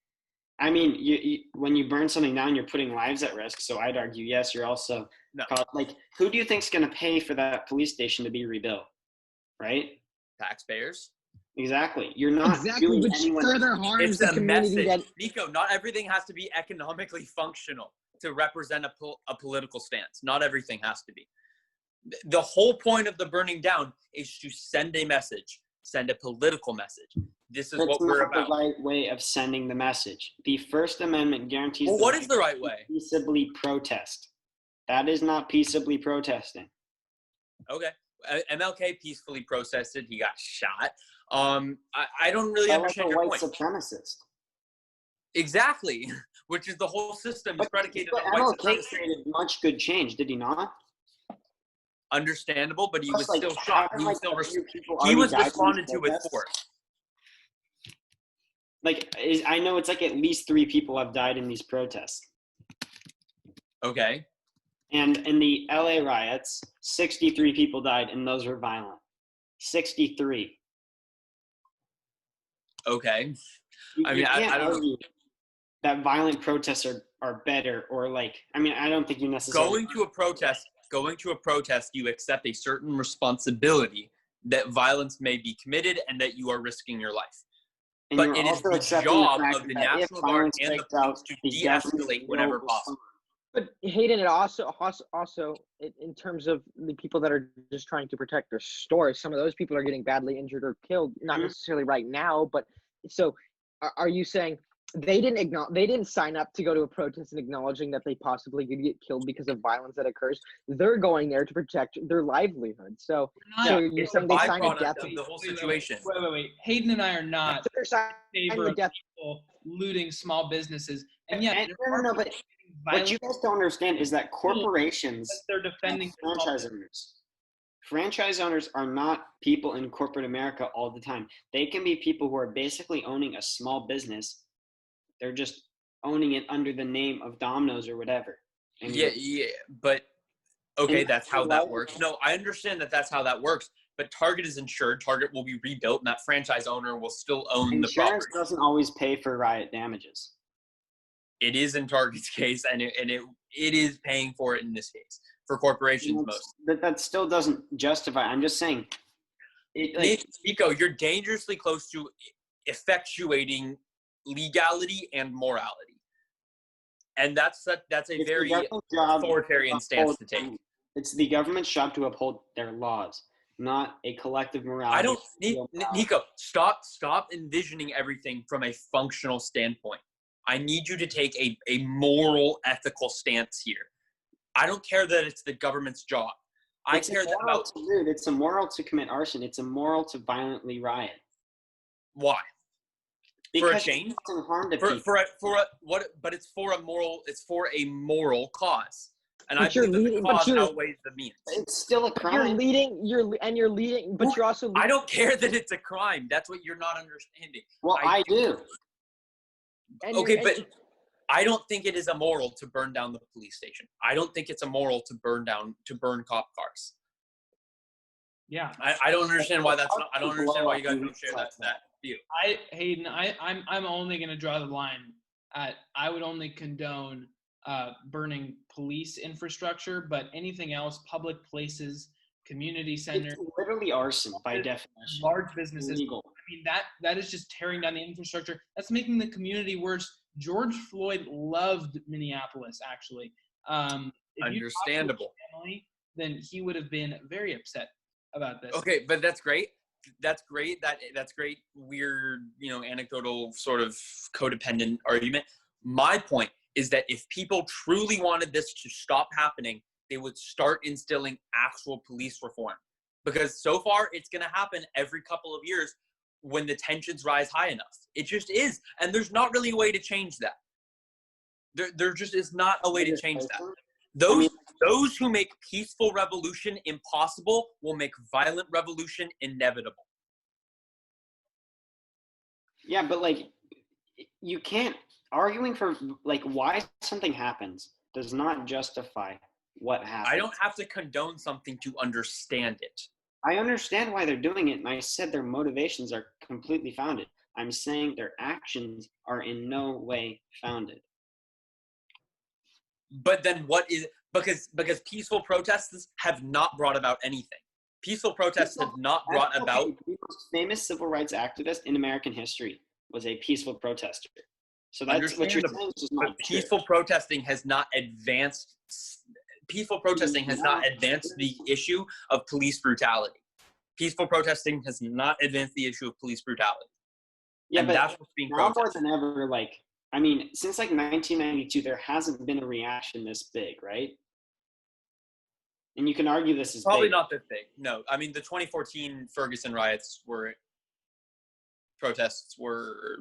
I mean, you when you burn something down, you're putting lives at risk. So I'd argue, yes, you're also who do you think's going to pay for that police station to be rebuilt? Right? Taxpayers. Exactly. You're not doing which anyone. further harms It's the a community. message. Nico, not everything has to be economically functional to represent a political stance. Not everything has to be. The whole point of the burning down is to send a message, send a political message. This is what we're about. That's not the right way of sending the message. The First Amendment guarantees. Well, what is the right way? Peaceably protest. That is not peaceably protesting. Okay. MLK peacefully protested. He got shot. I don't really understand your point. White supremacist. Exactly, which is the whole system is predicated on white MLK supremacy. created much good change, did he not? Understandable, but he was still shot. He was still he was responded to with force. I know it's at least 3 people have died in these protests. Okay. And in the LA riots, 63 people died, and those were violent. 63. Okay. I don't argue that violent protests are better I don't think you necessarily going to a protest, you accept a certain responsibility that violence may be committed and that you are risking your life. And but it is the job of the National Guard and the police to de-escalate whenever possible. But Hayden, it also in terms of the people that are just trying to protect their stores, some of those people are getting badly injured or killed, not necessarily right now, but so are you saying they didn't sign up to go to a protest and acknowledging that they possibly could get killed because of violence that occurs? They're going there to protect their livelihood. So you're saying they signed a death of the whole situation. Wait. Hayden and I are not in favor of people looting small businesses. And but what you guys don't understand is that corporations they're defending franchise owners. Franchise owners are not people in corporate America all the time. They can be people who are basically owning a small business. They're just owning it under the name of Domino's or whatever. But okay, that's how that works. No, I understand that that's how that works. But Target is insured. Target will be rebuilt, and that franchise owner will still own the property. Insurance doesn't always pay for riot damages. It is in Target's case, and it is paying for it in this case for corporations most. But that still doesn't justify. I'm just saying. Nico, you're dangerously close to effectuating legality and morality, and that's a very authoritarian stance to take. It's the government's job to uphold their laws, not a collective morality. Nico, stop envisioning everything from a functional standpoint. I need you to take a moral, ethical stance here. I don't care that it's the government's job. It's immoral to commit arson. It's immoral to violently riot. Why? For a change? Harm to but it's for a moral cause. And But I believe that the cause you're, outweighs the means. It's still a crime. You're leading, but you're also leading. I don't care that it's a crime. That's what you're not understanding. Well, I do. Okay, but I don't think it is immoral to burn down the police station. I don't think it's immoral to burn cop cars. Yeah. I don't understand why that's not. I don't understand why you guys don't share that view. Hayden, I'm only going to draw the line at, I would only condone burning police infrastructure, but anything else, public places, community centers, it's literally arson by definition. Large businesses. Illegal. I mean, that is just tearing down the infrastructure. That's making the community worse. George Floyd loved Minneapolis, actually. Understandable. Family, then he would have been very upset about this. Okay, but that's great. That's great. That's great. Weird, anecdotal sort of codependent argument. My point is that if people truly wanted this to stop happening, they would start instilling actual police reform. Because so far, it's going to happen every couple of years when the tensions rise high enough. It just is. And there's not really a way to change that. There just is not a way to change that. Those who make peaceful revolution impossible will make violent revolution inevitable. Yeah, but you can't arguing for why something happens does not justify what happens. I don't have to condone something to understand it. I understand why they're doing it, and I said their motivations are completely founded. I'm saying their actions are in no way founded. But then what is because peaceful protests have not brought about anything. Peaceful protests have not brought about. The most famous civil rights activist in American history was a peaceful protester. So that's what you're saying. Is not peaceful protesting has not advanced. Peaceful protesting has not advanced the issue of police brutality. Peaceful protesting has not advanced the issue of police brutality. Yeah, but that's what's being now more than ever, since 1992, there hasn't been a reaction this big, right? And you can argue this is probably big. Not this big. No, I mean the 2014 Ferguson riots protests were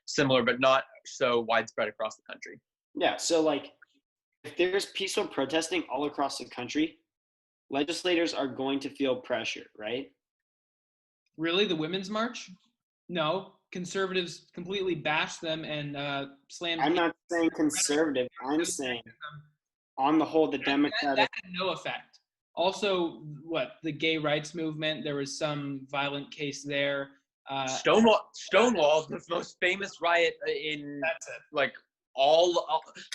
similar, but not so widespread across the country. Yeah, so if there's peaceful protesting all across the country, legislators are going to feel pressure, right? Really, the Women's March? No, conservatives completely bashed them and slammed. I'm not saying conservative. I'm saying, on the whole, the Democratic. That had no effect. Also, the gay rights movement? There was some violent case there. Stonewall, the most famous riot in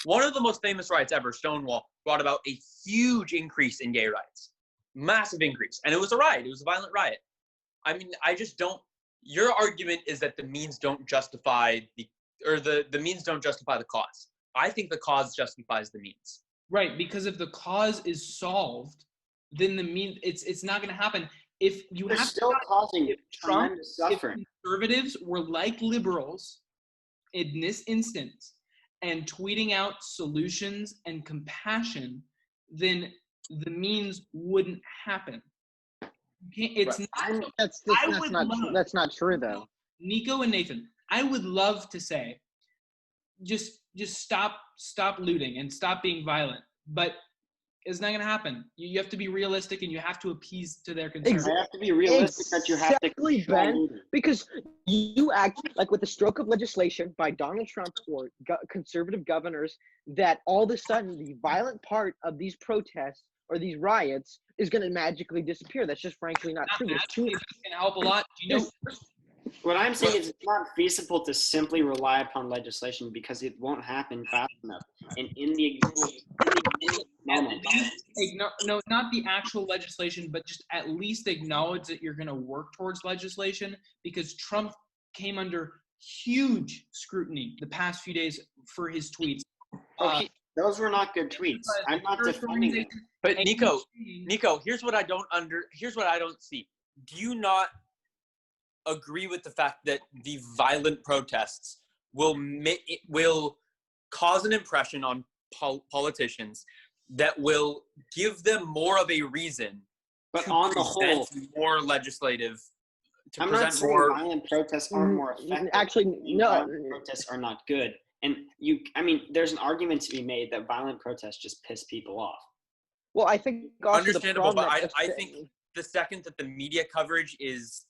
one of the most famous riots ever. Stonewall brought about a huge increase in gay rights, massive increase, and it was a riot. It was a violent riot. I mean, I just don't. Your argument is that the means don't justify the means don't justify the cause. I think the cause justifies the means. Right, because if the cause is solved, then the means it's not going to happen. If you They're have still causing tremendous suffering. If conservatives were like liberals in this instance and tweeting out solutions and compassion, then the means wouldn't happen. It's not. That's not true, though. Nico and Nathan, I would love to say, just stop looting and stop being violent, but it's not going to happen. You have to be realistic, and you have to appease to their concerns. You have to be realistic that you have to. Ben, because you act with the stroke of legislation by Donald Trump or conservative governors that all of a sudden the violent part of these protests or these riots is going to magically disappear. That's just frankly not true. It's going to help a lot. What I'm saying is it's not feasible to simply rely upon legislation because it won't happen fast enough. And in the moment, no, not the actual legislation, but just at least acknowledge that you're going to work towards legislation, because Trump came under huge scrutiny the past few days for his tweets. Those were not good tweets. I'm not defending them. But Nico, here's what I don't see. Do you not agree with the fact that the violent protests will cause an impression on politicians that will give them more of a reason but to on the whole more legislative to I'm not present saying more. violent protests aren't more effective. Actually, no. Violent protests are not good. And there's an argument to be made that violent protests just piss people off. Well, I think also Understandable, the but problem I think the second that the media coverage is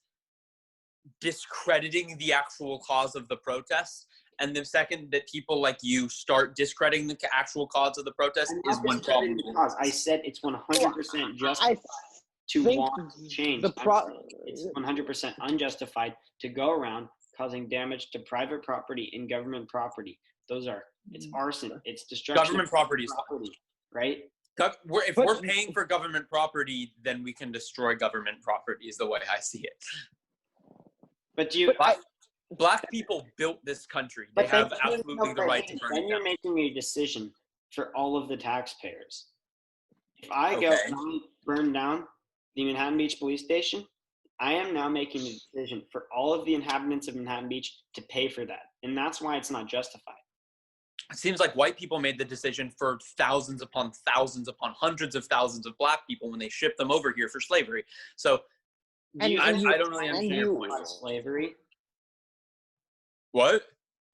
discrediting the actual cause of the protests, and the second that people like you start discrediting the actual cause of the protest is when problems. I said it's 100% justified to want change. It's 100% unjustified to go around causing damage to private property and government property. It's arson, it's destruction. Government property is right? If we're paying for government property, then we can destroy government property, is the way I see it. But Black people built this country. They have absolutely the right to burn it down. Then you're making a decision for all of the taxpayers. If I go and I burn down the Manhattan Beach police station, I am now making a decision for all of the inhabitants of Manhattan Beach to pay for that. And that's why it's not justified. It seems like white people made the decision for thousands upon hundreds of thousands of Black people when they shipped them over here for slavery. So I don't really understand your point. Slavery. What?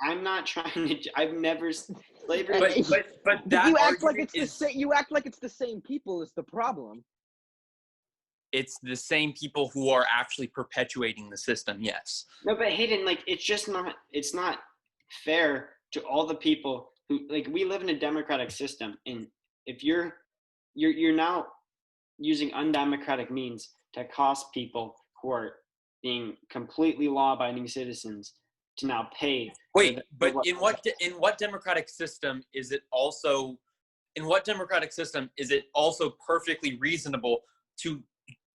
I'm not trying to. I've never slavery. But that you act like it's is, you act like it's the same people is the problem. It's the same people who are actually perpetuating the system. Yes. No, but Hayden, it's not fair to all the people who we live in a democratic system, and if you're now using undemocratic means to cost people who are being completely law-abiding citizens to now pay. Wait, but in what democratic system is it also? In what democratic system is it also perfectly reasonable to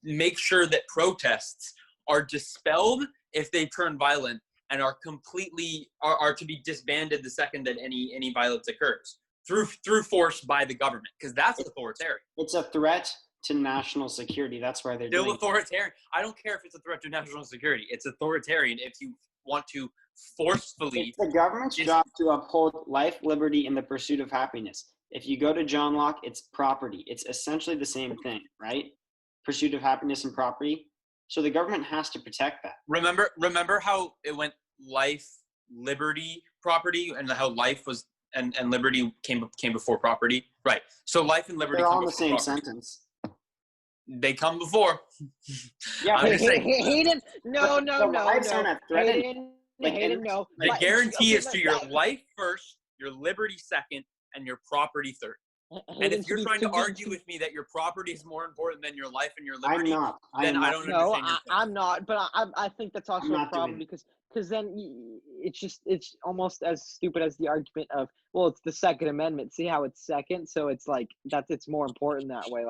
make sure that protests are dispelled if they turn violent and are completely are to be disbanded the second that any violence occurs through force by the government? Because that's authoritarian. It's a threat to national security. That's why they're still authoritarian. I don't care if it's a threat to national security. It's authoritarian if you want to forcefully. It's the government's job to uphold life, liberty, and the pursuit of happiness. If you go to John Locke, it's property. It's essentially the same thing, right? Pursuit of happiness and property. So the government has to protect that. Remember how it went life, liberty, property, and how life was and liberty came before property, right? So life and liberty. They're all in the same property. Sentence. They come before. Yeah, Hayden, no. Hayden, no. The guarantee is to your life first, your liberty second, and your property third. And if you're trying to argue with me that your property is more important than your life and your liberty, then I don't understand your point. I'm not. But I think that's also a problem because then it's almost as stupid as the argument of, well, it's the Second Amendment. See how it's second? So it's like it's more important that way.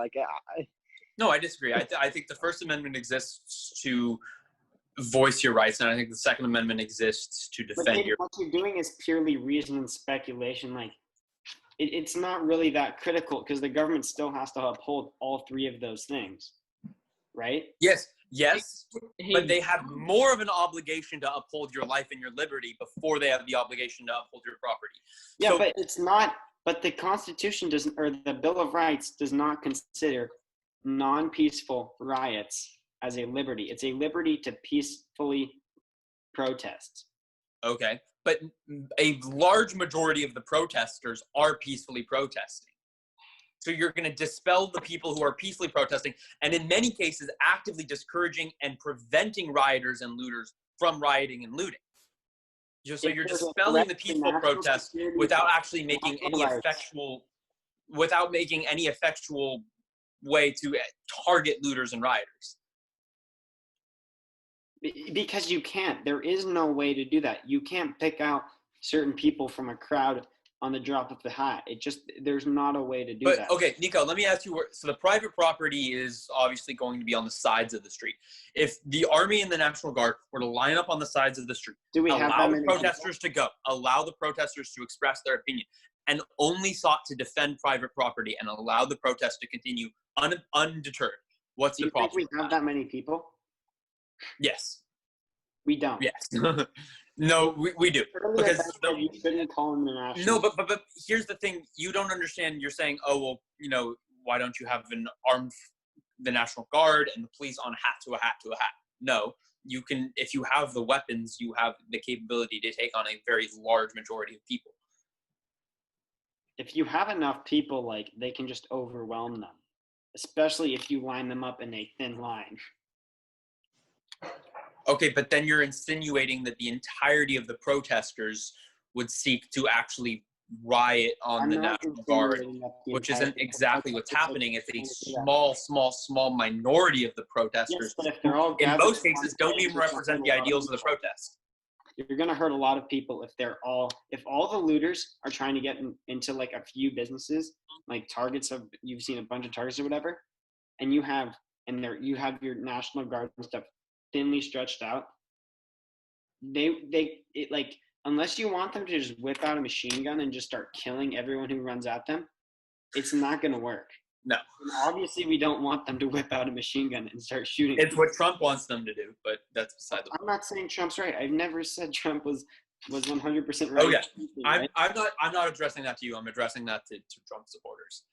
No, I disagree. I think the First Amendment exists to voice your rights, and I think the Second Amendment exists to defend your. What you're doing is purely reason and speculation. It's not really that critical because the government still has to uphold all three of those things, right? Yes, but they have more of an obligation to uphold your life and your liberty before they have the obligation to uphold your property. Yeah, but it's not. But the Constitution doesn't, or the Bill of Rights does not consider non-peaceful riots as a liberty. It's a liberty to peacefully protest. Okay, but a large majority of the protesters are peacefully protesting. So you're going to dispel the people who are peacefully protesting, and in many cases actively discouraging and preventing rioters and looters from rioting and looting. So you're dispelling the peaceful protest without actually making any effectual way to target looters and rioters. Because you can't. There is no way to do that. You can't pick out certain people from a crowd on the drop of the hat. There's not a way to do that. Okay, Nico, let me ask you, so the private property is obviously going to be on the sides of the street. If the Army and the National Guard were to line up on the sides of the street, allow the protesters to go, allow the protesters to express their opinion, and only sought to defend private property and allow the protest to continue undeterred, what's the problem? Do you think we have that many people? Yes. We don't. Yes. No, we do. Because you couldn't call them the national. No, but here's the thing. You don't understand. You're saying, oh, well, why don't you have the National Guard and the police on hat to a hat to a hat? No, if you have the weapons, you have the capability to take on a very large majority of people. If you have enough people, like, they can just overwhelm them, especially if you line them up in a thin line. Okay, but then you're insinuating that the entirety of the protesters would seek to actually riot on the National Guard, which isn't exactly what's happening. It's a small minority of the protesters. Yes, but if they're all in most cases, don't even represent the ideals of the protest. You're going to hurt a lot of people if all the looters are trying to get into like a few businesses, like Targets you've seen a bunch of Targets or whatever, and you have your National Guard and stuff thinly stretched out. Unless you want them to just whip out a machine gun and just start killing everyone who runs at them, it's not going to work. No. And obviously, we don't want them to whip out a machine gun and start shooting. It's what Trump wants them to do, but that's beside the point. I'm not saying Trump's right. I've never said Trump was 100% right. Oh yeah, I'm not addressing that to you. I'm addressing that to Trump supporters.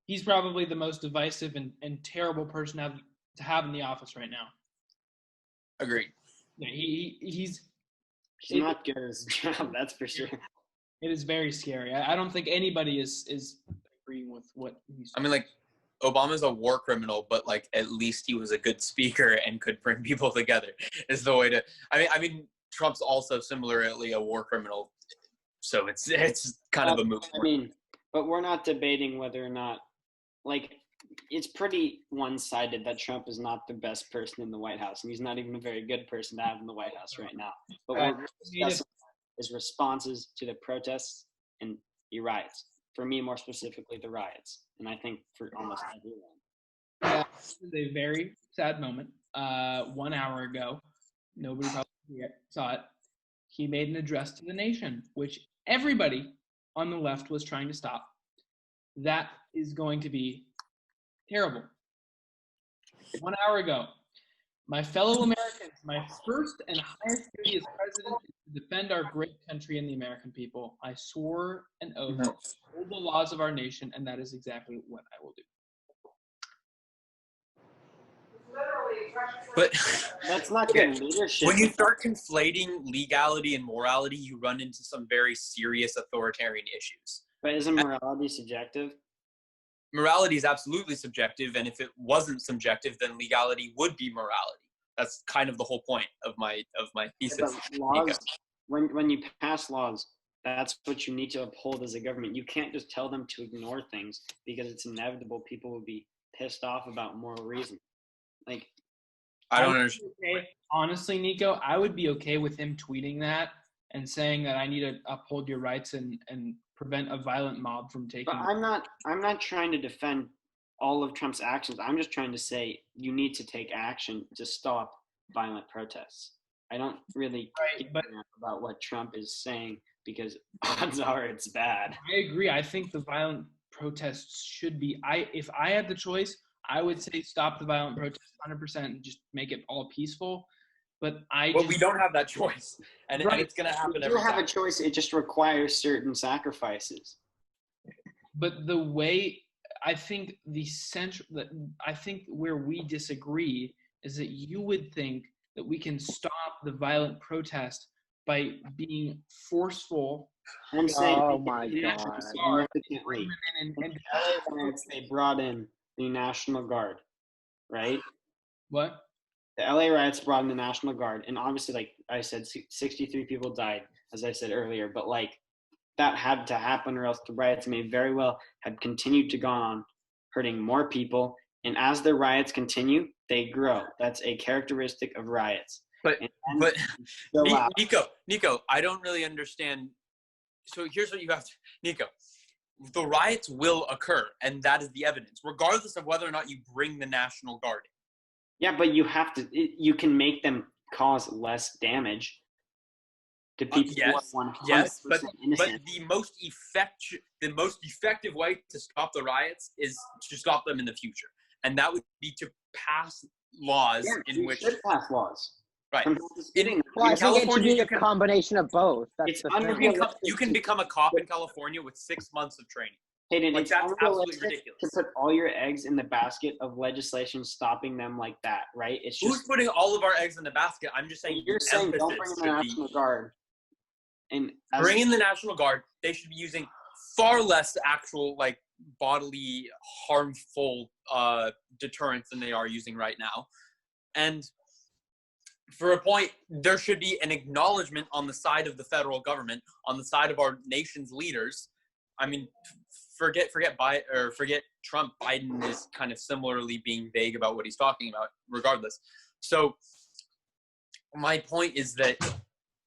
He's probably the most divisive and terrible person to have in the office right now. Agreed. Yeah, he's not good at his job, that's for sure. It is very scary. I don't think anybody is agreeing with what he's. I mean, like, Obama's a war criminal, but like at least he was a good speaker and could bring people together. Is the way to. I mean, Trump's also similarly a war criminal, so it's kind of a moot point. I mean, but we're not debating whether or not, like, it's pretty one-sided that Trump is not the best person in the White House, and he's not even a very good person to have in the White House right now. But what we're discussing is responses to the protests and the riots. For me, more specifically, the riots, and I think for almost everyone. Yeah, this is a very sad moment. 1 hour ago, nobody probably saw it. He made an address to the nation, which everybody on the left was trying to stop. That is going to be terrible. 1 hour ago, my fellow Americans, my first and highest duty as president is to defend our great country and the American people. I swore an oath to uphold the laws of our nation, and that is exactly what I will do. But that's not good leadership. When you start conflating legality and morality, you run into some very serious authoritarian issues. But isn't morality subjective? Morality is absolutely subjective, and if it wasn't subjective, then legality would be morality. That's kind of the whole point of my thesis. Laws, when you pass laws, that's what you need to uphold as a government. You can't just tell them to ignore things because it's inevitable. People will be pissed off about moral reason. Like, I don't understand. Okay. Honestly, Nico, I would be okay with him tweeting that and saying that I need to uphold your rights and prevent a violent mob from taking. But I'm not trying to defend all of Trump's actions. I'm just trying to say you need to take action to stop violent protests. I don't really care about what Trump is saying because odds are it's bad. I agree. I think the violent protests should be. If I had the choice, I would say stop the violent protests 100% and just make it all peaceful. But we don't have that choice, and it's going to happen. You have a choice. It just requires certain sacrifices. But the way I think I think where we disagree is that you would think that we can stop the violent protest by being forceful. I'm saying, oh my God! They brought in the National Guard, right? What? The LA riots brought in the National Guard, and obviously, like I said, 63 people died, as I said earlier. But like that had to happen, or else the riots may very well have continued to go on, hurting more people. And as the riots continue, they grow. That's a characteristic of riots. But Nico, I don't really understand. So here's what you have to, Nico. The riots will occur, and that is the evidence, regardless of whether or not you bring the National Guard in. Yeah, but you have to. You can make them cause less damage to people who are 100% innocent. But the most effective way to stop the riots is to stop them in the future, and that would be to pass laws in which should pass laws. Right. In California, it's a combination of both. You can become a cop in California with 6 months of training. Hayden, Like, it's that's absolutely unrealistic ridiculous. to put all your eggs in the basket of legislation stopping them like that, right? It's Who's just putting all of our eggs in the basket? I'm just saying you're the saying don't bring emphasis in the should be National Guard. And bring in the National Guard. They should be using far less actual, like, bodily harmful deterrents than they are using right now. And for a point, there should be an acknowledgement on the side of the federal government, on the side of our nation's leaders. I mean, forget Trump. Biden is kind of similarly being vague about what he's talking about, regardless. So my point is that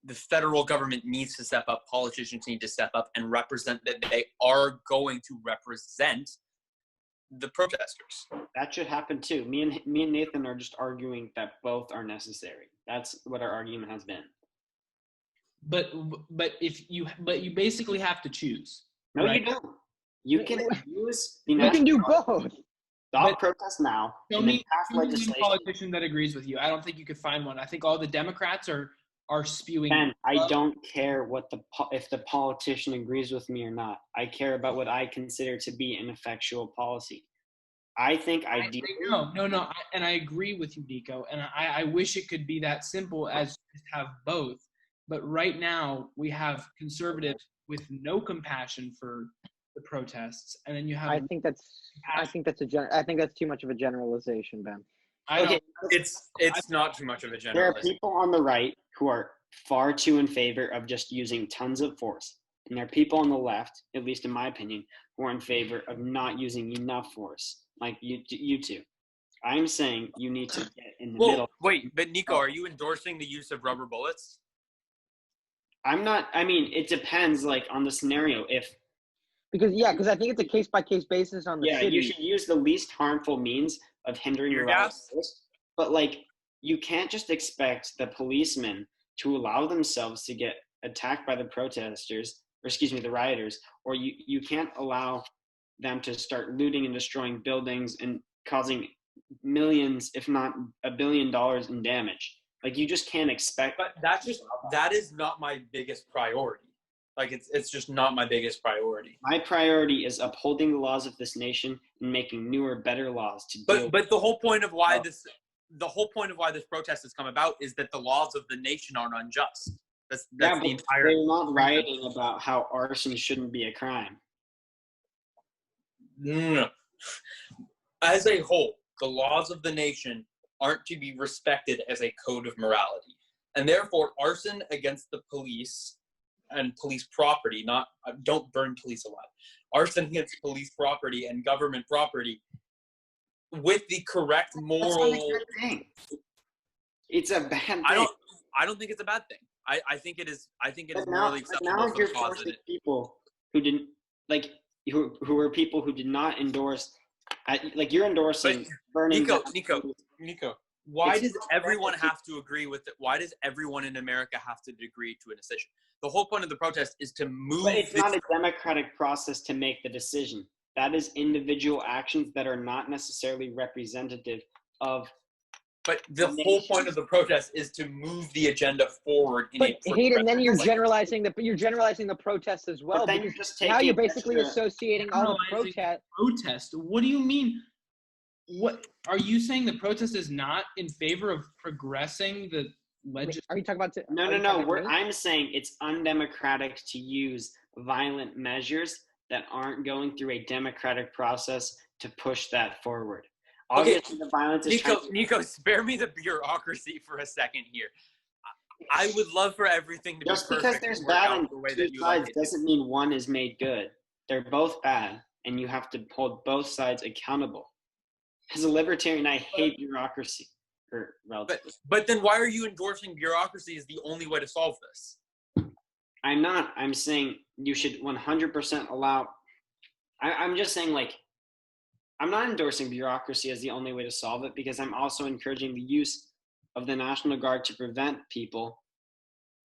the federal government needs to step up. Politicians need to step up and represent that they are going to represent the protesters. that should happen too. Me and Nathan are just arguing that both are necessary. That's what our argument has been. But you basically have to choose. No, right? you don't. You can use the You can do both. Stop protest now. Show And then me pass a legislation. politician that agrees with you. I don't think you could find one. I think all the Democrats are spewing. Ben, I don't care what if the politician agrees with me or not. I care about what I consider to be an effectual policy. I think ideally. No. And I agree with you, Nico. And I wish it could be that simple as just have both. But right now we have conservatives with no compassion for the protests, and then you have. I think that's too much of a generalization, Ben. Okay, It's not too much of a there are generalization. people on the right who are far too in favor of just using tons of force. And there are people on the left, at least in my opinion, who are in favor of not using enough force, like you two. I'm saying you need to get in the middle. Wait, but Nico, are you endorsing the use of rubber bullets? I'm not. I mean, it depends, like, on the scenario. Because I think it's a case by case basis on the city. You should use the least harmful means of hindering Tear the riot. gas? But, like, you can't just expect the policemen to allow themselves to get attacked by the protesters, or excuse me, the rioters, or you can't allow them to start looting and destroying buildings and causing millions, if not $1 billion in damage. Like, you just can't expect. But that is not my biggest priority. Like, it's just not my biggest priority. My priority is upholding the laws of this nation and making newer, better laws to deal. But the whole point of why this protest has come about is that the laws of the nation are unjust. That's the entire. They're not rioting about how arson shouldn't be a crime. No. As a whole, the laws of the nation aren't to be respected as a code of morality, and therefore arson against the police and police property, don't burn police alive, arson against police property and government property with the correct moral. That's not a good thing. It's a bad thing. I don't think it's a bad thing. I think it is. I think it is morally acceptable. Now for you're the cause forcing of it. people who didn't like who were people who did not endorse. Like, you're endorsing burning. Nico. Why does everyone have to agree with it? Why does everyone in America have to agree to a decision? The whole point of the protest is to move. But it's not a democratic process to make the decision. That is individual actions that are not necessarily representative of. But the whole point of the protest is to move the agenda forward. Hayden, then you're generalizing the protest as well. But then you're just taking now you're basically associating all the protest. What do you mean? What are you saying? The protest is not in favor of progressing the legislation? Are you talking about? No. I'm saying it's undemocratic to use violent measures that aren't going through a democratic process to push that forward. Obviously, the violence is Nico, spare me the bureaucracy for a second here. I would love for everything to just be because perfect. There's and bad on the way that two you sides like it. Doesn't mean one is made good. They're both bad, and you have to hold both sides accountable. As a libertarian, I hate bureaucracy. But then why are you endorsing bureaucracy as the only way to solve this? I'm not. I'm saying you should 100% allow. I'm just saying, like, I'm not endorsing bureaucracy as the only way to solve it, because I'm also encouraging the use of the National Guard to prevent people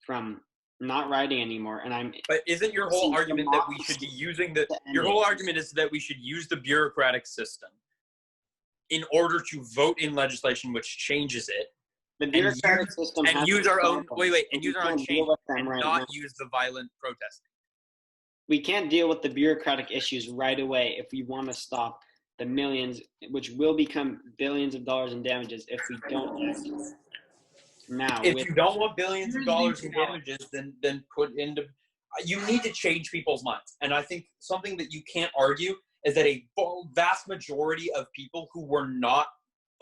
from not riding anymore. But isn't your whole argument that we should be using your whole argument is that we should use the bureaucratic system in order to vote in legislation which changes it, the bureaucratic system, and use our own change and right not now. use the violent protesting? we can't deal with the bureaucratic issues right away if we want to stop the millions, which will become billions of dollars in damages if we don't act now. If you don't want billions of dollars in damages, then put into. You need to change people's minds, and I think something that you can't argue is that a vast majority of people who were not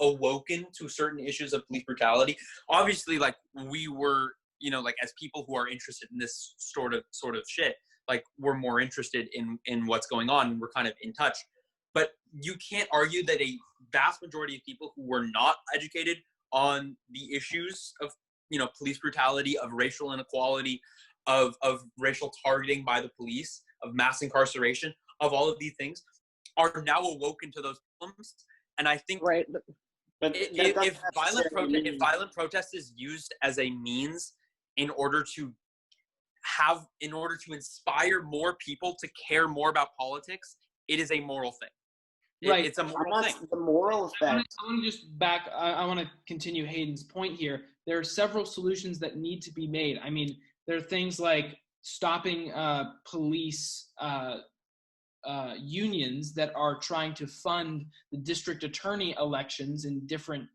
awoken to certain issues of police brutality, obviously, like we were, like as people who are interested in this sort of shit, like we're more interested in what's going on, and we're kind of in touch. But you can't argue that a vast majority of people who were not educated on the issues of, police brutality, of racial inequality, of racial targeting by the police, of mass incarceration, of all of these things, are now awoken to those problems. And I think right. But if violent protest is used as a means in order to inspire more people to care more about politics, it is a moral thing. Right. It's a moral thing. The moral effect. I want to just I want to continue Hayden's point here. There are several solutions that need to be made. I mean, there are things like stopping police unions that are trying to fund the district attorney elections in different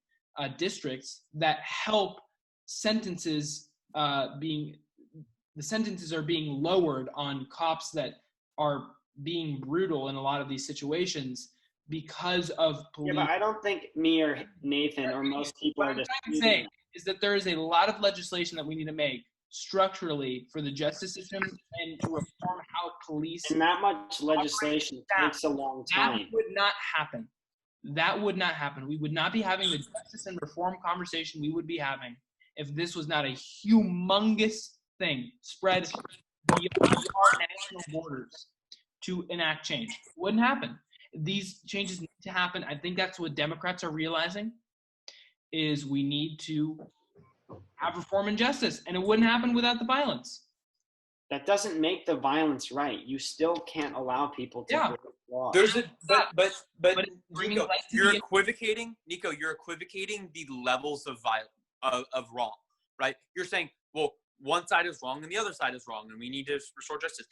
districts that help sentences are being lowered on cops that are being brutal in a lot of these situations because of police. Yeah, but I don't think me or Nathan or most people are just saying is that there is a lot of legislation that we need to make structurally for the justice system and to reform how police. And that much legislation takes a long time. That would not happen. That would not happen. We would not be having the justice and reform conversation we would be having if this was not a humongous thing spread beyond our national borders to enact change. It wouldn't happen. These changes need to happen. I think that's what Democrats are realizing is we need to have reform and justice, and it wouldn't happen without the violence. That doesn't make the violence right. You still can't allow people to break the law. There's a but Nico, you're equivocating. Nico, you're equivocating the levels of violence of wrong, right? You're saying, well, one side is wrong and the other side is wrong, and we need to restore justice.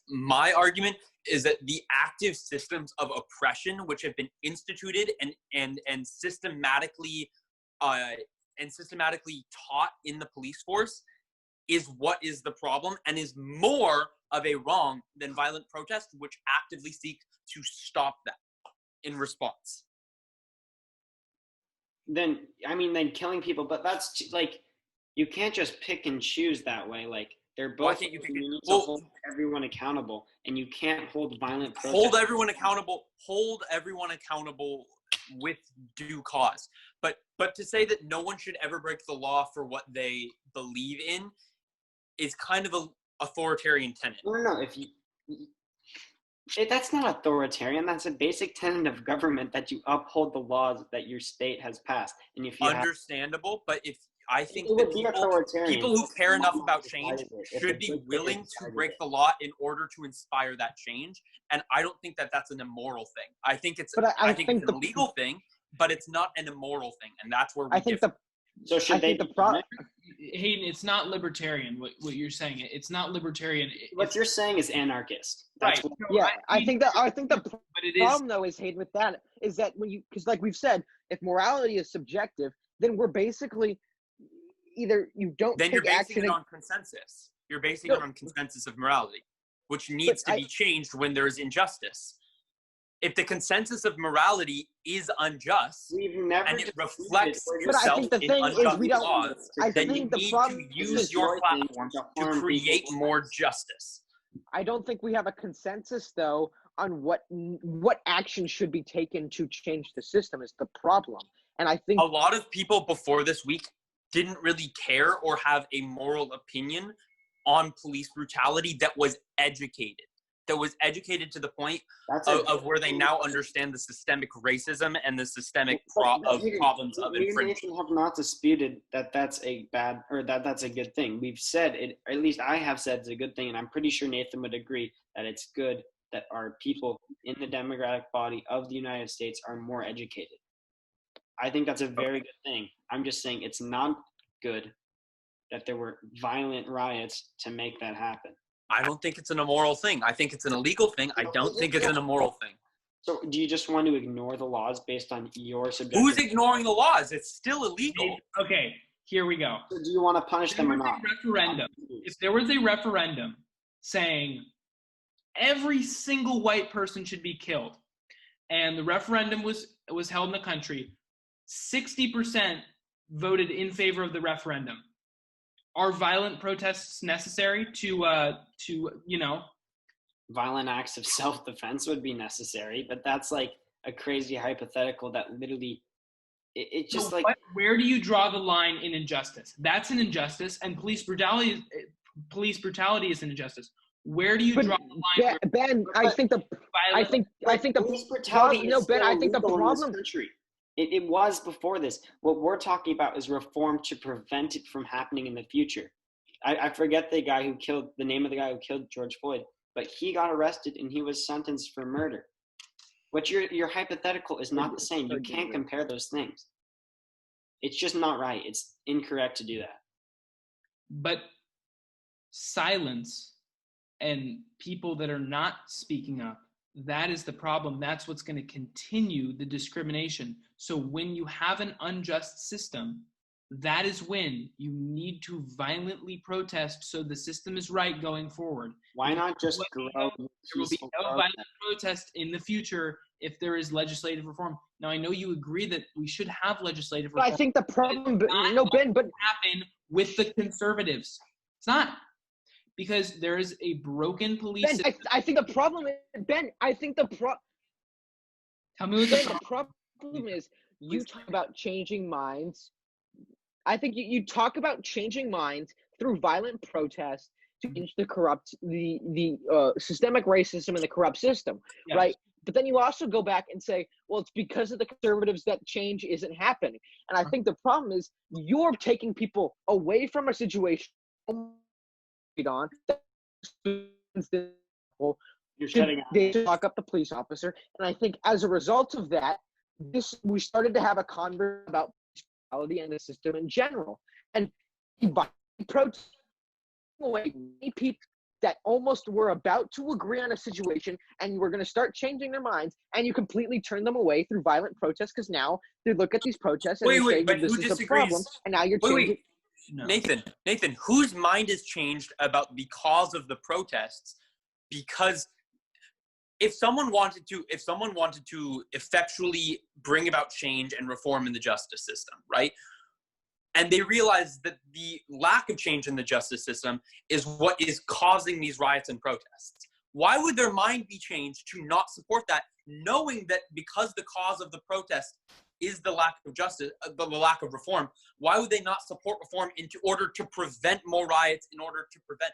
My argument is that the active systems of oppression, which have been instituted and systematically taught in the police force, is what is the problem and is more of a wrong than violent protest, which actively seek to stop that in response. Then killing people, but that's like, you can't just pick and choose that way. Like, they're both. You need to hold everyone accountable, and you can't hold violent protest. Hold everyone accountable with due cause. But to say that no one should ever break the law for what they believe in is kind of an authoritarian tenet. No. That's not authoritarian. That's a basic tenet of government, that you uphold the laws that your state has passed. And if you understandable, but if I think that people who care enough about change should be willing to break the law in order to inspire that change. And I don't think that that's an immoral thing. I think it's I think it's a legal thing, but it's not an immoral thing, and that's where we differ. Hayden, it's not libertarian. What you're saying, it's not libertarian. What you're saying is anarchist. That's right. I think the problem though is, Hayden, with that is that because like we've said, if morality is subjective, then we're basically either you don't. Then you're basing it on consensus. You're basing it on consensus of morality, which needs to be changed when there is injustice. If the consensus of morality is unjust and it reflects yourself in unjust laws, then you need to use your platform to create more justice. I don't think we have a consensus, though, on what action should be taken to change the system is the problem. And I think a lot of people before this week didn't really care or have a moral opinion on police brutality that was educated to the point of where they now understand the systemic racism and the systemic problems of infringement. You have not disputed that that's a bad, or that's a good thing. We've said it, or at least I have said it's a good thing, and I'm pretty sure Nathan would agree that it's good that our people in the democratic body of the United States are more educated. I think that's a very good thing. I'm just saying it's not good that there were violent riots to make that happen. I don't think it's an immoral thing. I think it's an illegal thing. I don't think it's an immoral thing. So do you just want to ignore the laws based on your subjective? Who's ignoring the laws? It's still illegal. Okay, here we go. So do you want to punish them or not? If there was a referendum saying every single white person should be killed, and the referendum was held in the country, 60% voted in favor of the referendum. Are violent protests necessary to Violent acts of self-defense would be necessary, but that's like a crazy hypothetical that literally it just so like where do you draw the line in injustice? That's an injustice, and police brutality is an injustice. Where do you draw the line? Ben, I think the police brutality no, is Ben, still I think the illegal in this problem. country. It was before this. What we're talking about is reform to prevent it from happening in the future. I forget the name of the guy who killed George Floyd, but he got arrested and he was sentenced for murder. What your hypothetical is not the same. You can't compare those things. It's just not right. It's incorrect to do that. But silence and people that are not speaking up, that is the problem. That's what's going to continue the discrimination. So when you have an unjust system, that is when you need to violently protest so the system is right going forward. Why not just grow? There will be no violent protest in the future if there is legislative reform. Now, I know you agree that we should have legislative reform. I think the problem, Ben, but happen with the conservatives. It's not. Because there is a broken police Ben, system. I think the problem is, Ben, I think the Tell me what the problem is, you talk about changing minds. I think you talk about changing minds through violent protest to change the systemic racism in the corrupt system, yes. right? But then you also go back and say, well, it's because of the conservatives that change isn't happening. And I think the problem is you're taking people away from a situation on. You're shutting out. They lock up the police officer, and I think as a result of that, we started to have a conversation about brutality and the system in general, and by protesting away people that almost were about to agree on a situation, and we're going to start changing their minds, and you completely turn them away through violent protests because now they look at these protests and they say this is a problem, and now you're changing. No. Nathan, whose mind is changed about the cause of the protests? Because if someone wanted to effectually bring about change and reform in the justice system, right? And they realize that the lack of change in the justice system is what is causing these riots and protests. Why would their mind be changed to not support that, knowing that because the cause of the protest is the lack of justice, the lack of reform? Why would they not support reform in order to prevent more riots, in order to prevent?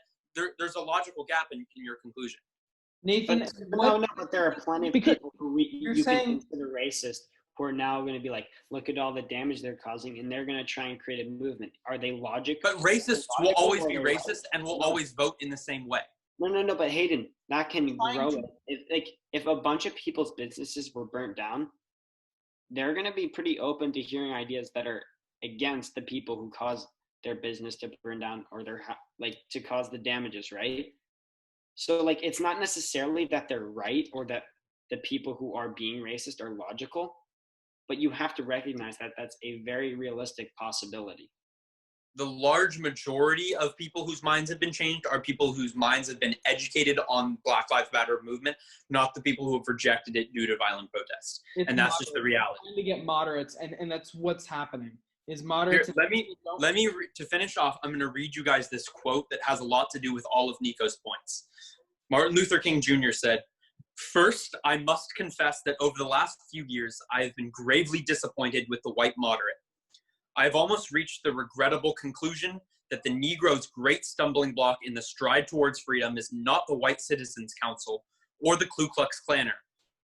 There's a logical gap in your conclusion. Nathan, but there are plenty of people who you can consider racist who are now going to be like, look at all the damage they're causing, and they're going to try and create a movement. Are they logical? But racists will always be racist and will always vote in the same way. No, but Hayden, that can grow it. If a bunch of people's businesses were burnt down, they're going to be pretty open to hearing ideas that are against the people who caused their business to burn down or to cause the damages, right? So it's not necessarily that they're right or that the people who are being racist are logical, but you have to recognize that that's a very realistic possibility. The large majority of people whose minds have been changed are people whose minds have been educated on Black Lives Matter movement, not the people who have rejected it due to violent protests. And that's just the reality. To get moderates, and that's what's happening. Is moderates. Here, let me to finish off. I'm going to read you guys this quote that has a lot to do with all of Nico's points. Martin Luther King Jr. said, "First, I must confess that over the last few years, I have been gravely disappointed with the white moderate. I have almost reached the regrettable conclusion that the Negro's great stumbling block in the stride towards freedom is not the White Citizens Council or the Ku Klux Klaner,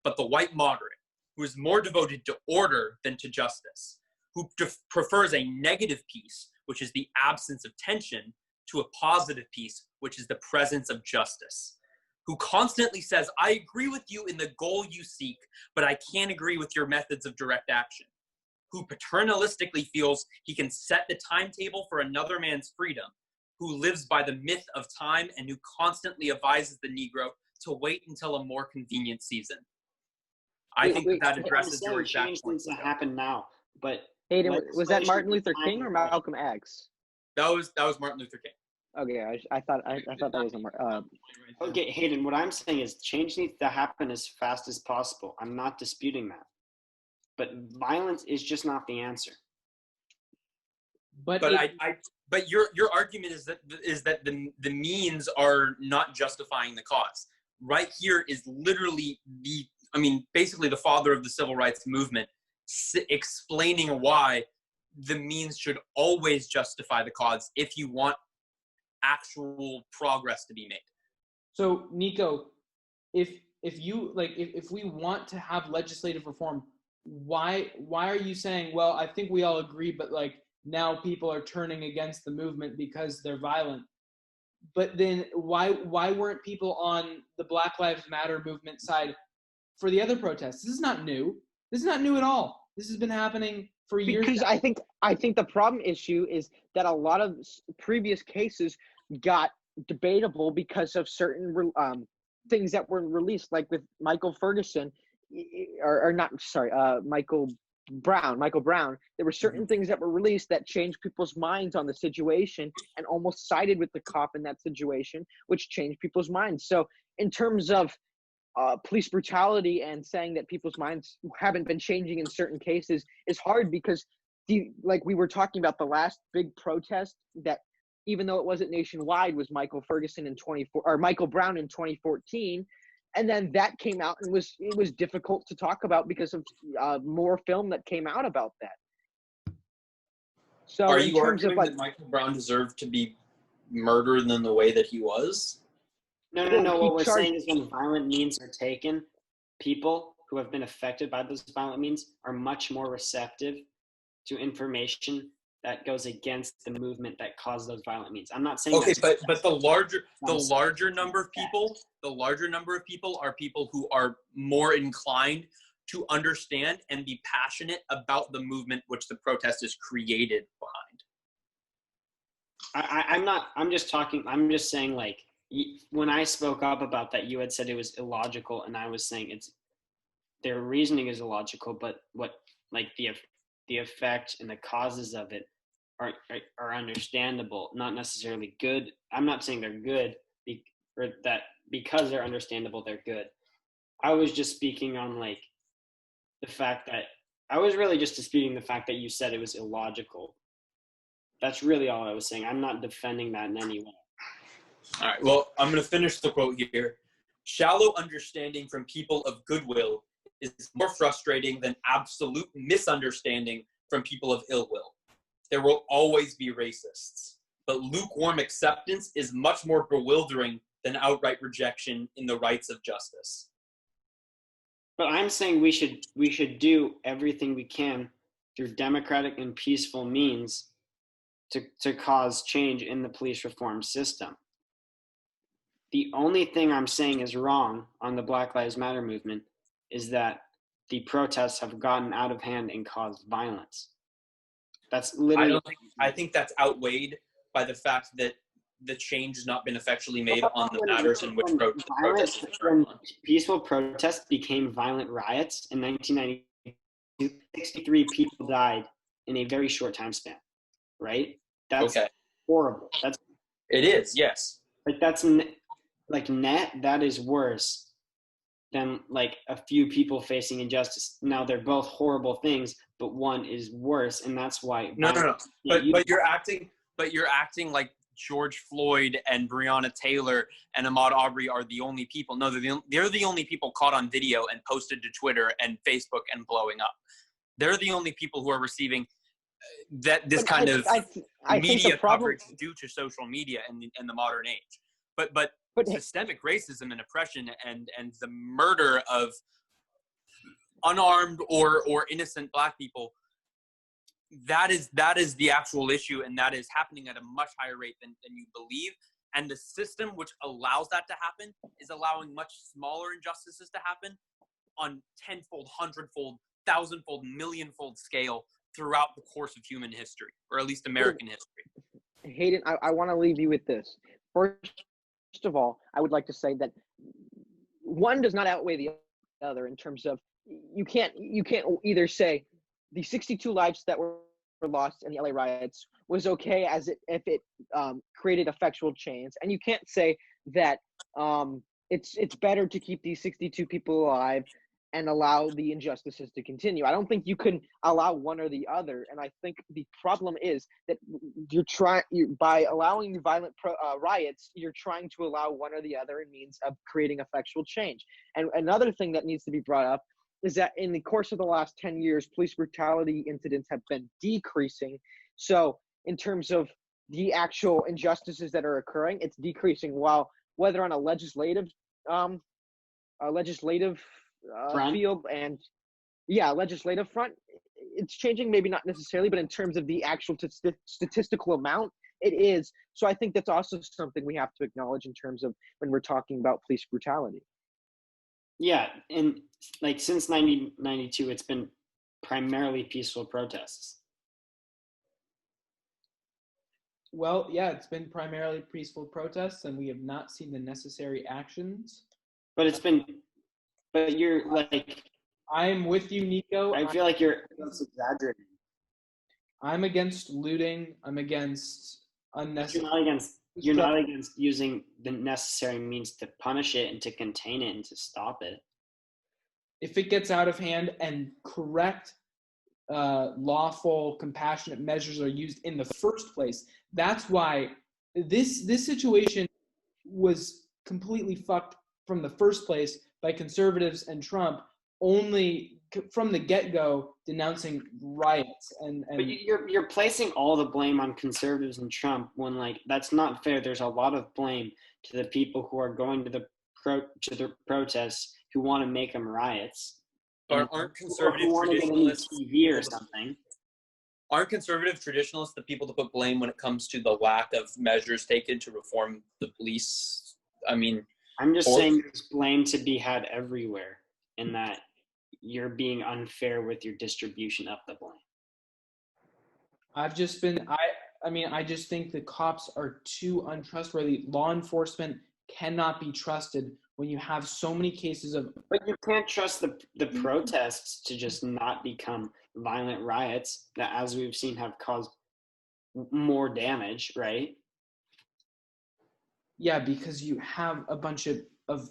but the white moderate, who is more devoted to order than to justice, who prefers a negative peace, which is the absence of tension, to a positive peace, which is the presence of justice, who constantly says, I agree with you in the goal you seek, but I can't agree with your methods of direct action, who paternalistically feels he can set the timetable for another man's freedom, who lives by the myth of time and who constantly advises the Negro to wait until a more convenient season. I think that addresses your exact change point. needs to happen now, but Hayden, was that Martin Luther King or Malcolm X? That was Martin Luther King. Okay, I thought that was Okay, Hayden, what I'm saying is change needs to happen as fast as possible. I'm not disputing that, but violence is just not the answer. But your argument is that the means are not justifying the cause. Right here is literally basically the father of the civil rights movement explaining why the means should always justify the cause if you want actual progress to be made. So Nico, if we want to have legislative reform, why are you saying, well, I think we all agree, but like now people are turning against the movement because they're violent? But then why weren't people on the Black Lives Matter movement side for the other protests? This is not new. This is not new at all. This has been happening for years. Because I think the problem issue is that a lot of previous cases got debatable because of certain things that were released, like with Michael Ferguson, Michael Brown. There were certain things that were released that changed people's minds on the situation and almost sided with the cop in that situation, which changed people's minds. So in terms of police brutality and saying that people's minds haven't been changing in certain cases is hard because like we were talking about, the last big protest that, even though it wasn't nationwide, was Michael Brown in 2014. And then that came out and it was difficult to talk about because of more film that came out about that. So are you arguing that Michael Brown deserved to be murdered in the way that he was? No. What we're saying is when violent means are taken, people who have been affected by those violent means are much more receptive to information that goes against the movement that caused those violent means. I'm not saying okay, but the larger number of people are people who are more inclined to understand and be passionate about the movement which the protest is created behind. I'm just saying, like, when I spoke up about that, you had said it was illogical, and I was saying their reasoning is illogical, but what, like, the effect and the causes of it are understandable, not necessarily good. I'm not saying they're good, or that because they're understandable, they're good. I was just speaking on, like, the fact that I was really just disputing the fact that you said it was illogical. That's really all I was saying. I'm not defending that in any way. All right, well, I'm going to finish the quote here. Shallow understanding from people of goodwill is more frustrating than absolute misunderstanding from people of ill will. There will always be racists, but lukewarm acceptance is much more bewildering than outright rejection in the rights of justice. But I'm saying we should do everything we can through democratic and peaceful means to cause change in the police reform system. The only thing I'm saying is wrong on the Black Lives Matter movement is that the protests have gotten out of hand and caused violence. That's literally. I think that's outweighed by the fact that the change has not been effectually made on the matters in which protests when peaceful protests became violent riots in 1992, 63 people died in a very short time span, right? That's horrible. It is, yes. Like, that's like net, that is worse than like a few people facing injustice. Now, they're both horrible things, but one is worse, and that's why. No. But you're acting like George Floyd and Breonna Taylor and Ahmaud Arbery are the only people. No, they're the only people caught on video and posted to Twitter and Facebook and blowing up. They're the only people who are receiving this kind of media coverage due to social media in the modern age. But systemic racism and oppression and the murder of unarmed or innocent Black people, that is the actual issue, and that is happening at a much higher rate than you believe. And the system which allows that to happen is allowing much smaller injustices to happen on tenfold, hundredfold, thousandfold, millionfold scale throughout the course of human history, or at least American history. Hayden, I want to leave you with this. First of all, I would like to say that one does not outweigh the other in terms of you can't either say the 62 lives that were lost in the LA riots was okay if it created effectual change, and you can't say that it's better to keep these 62 people alive and allow the injustices to continue. I don't think you can allow one or the other, and I think the problem is that by allowing violent riots, you're trying to allow one or the other in means of creating effectual change. And another thing that needs to be brought up is that in the course of the last 10 years, police brutality incidents have been decreasing. So in terms of the actual injustices that are occurring, it's decreasing. While whether on a legislative field and legislative front, it's changing, maybe not necessarily, but in terms of the actual statistical amount, it is. So I think that's also something we have to acknowledge in terms of when we're talking about police brutality. Yeah, and like since 1992, it's been primarily peaceful protests. Well, yeah, it's been primarily peaceful protests, and we have not seen the necessary actions. But you're like, I'm with you, Nico. I feel like you're exaggerating. I'm against looting. I'm against unnecessary. You're not against using the necessary means to punish it and to contain it and to stop it. If it gets out of hand and correct, lawful, compassionate measures are used in the first place, that's why this situation was completely fucked from the first place by conservatives and Trump only from the get-go denouncing riots but you're placing all the blame on conservatives and Trump when, like, that's not fair. There's a lot of blame to the people who are going to the protests who want to make them riots. Aren't conservative traditionalists TV or something? Aren't conservative traditionalists the people to put blame when it comes to the lack of measures taken to reform the police? I mean, I'm just saying there's blame to be had everywhere, and that you're being unfair with your distribution of the blame. I just think the cops are too untrustworthy. Law enforcement cannot be trusted when you have so many cases of. But you can't trust the protests to just not become violent riots that, as we've seen, have caused more damage, right? Yeah, because you have a bunch of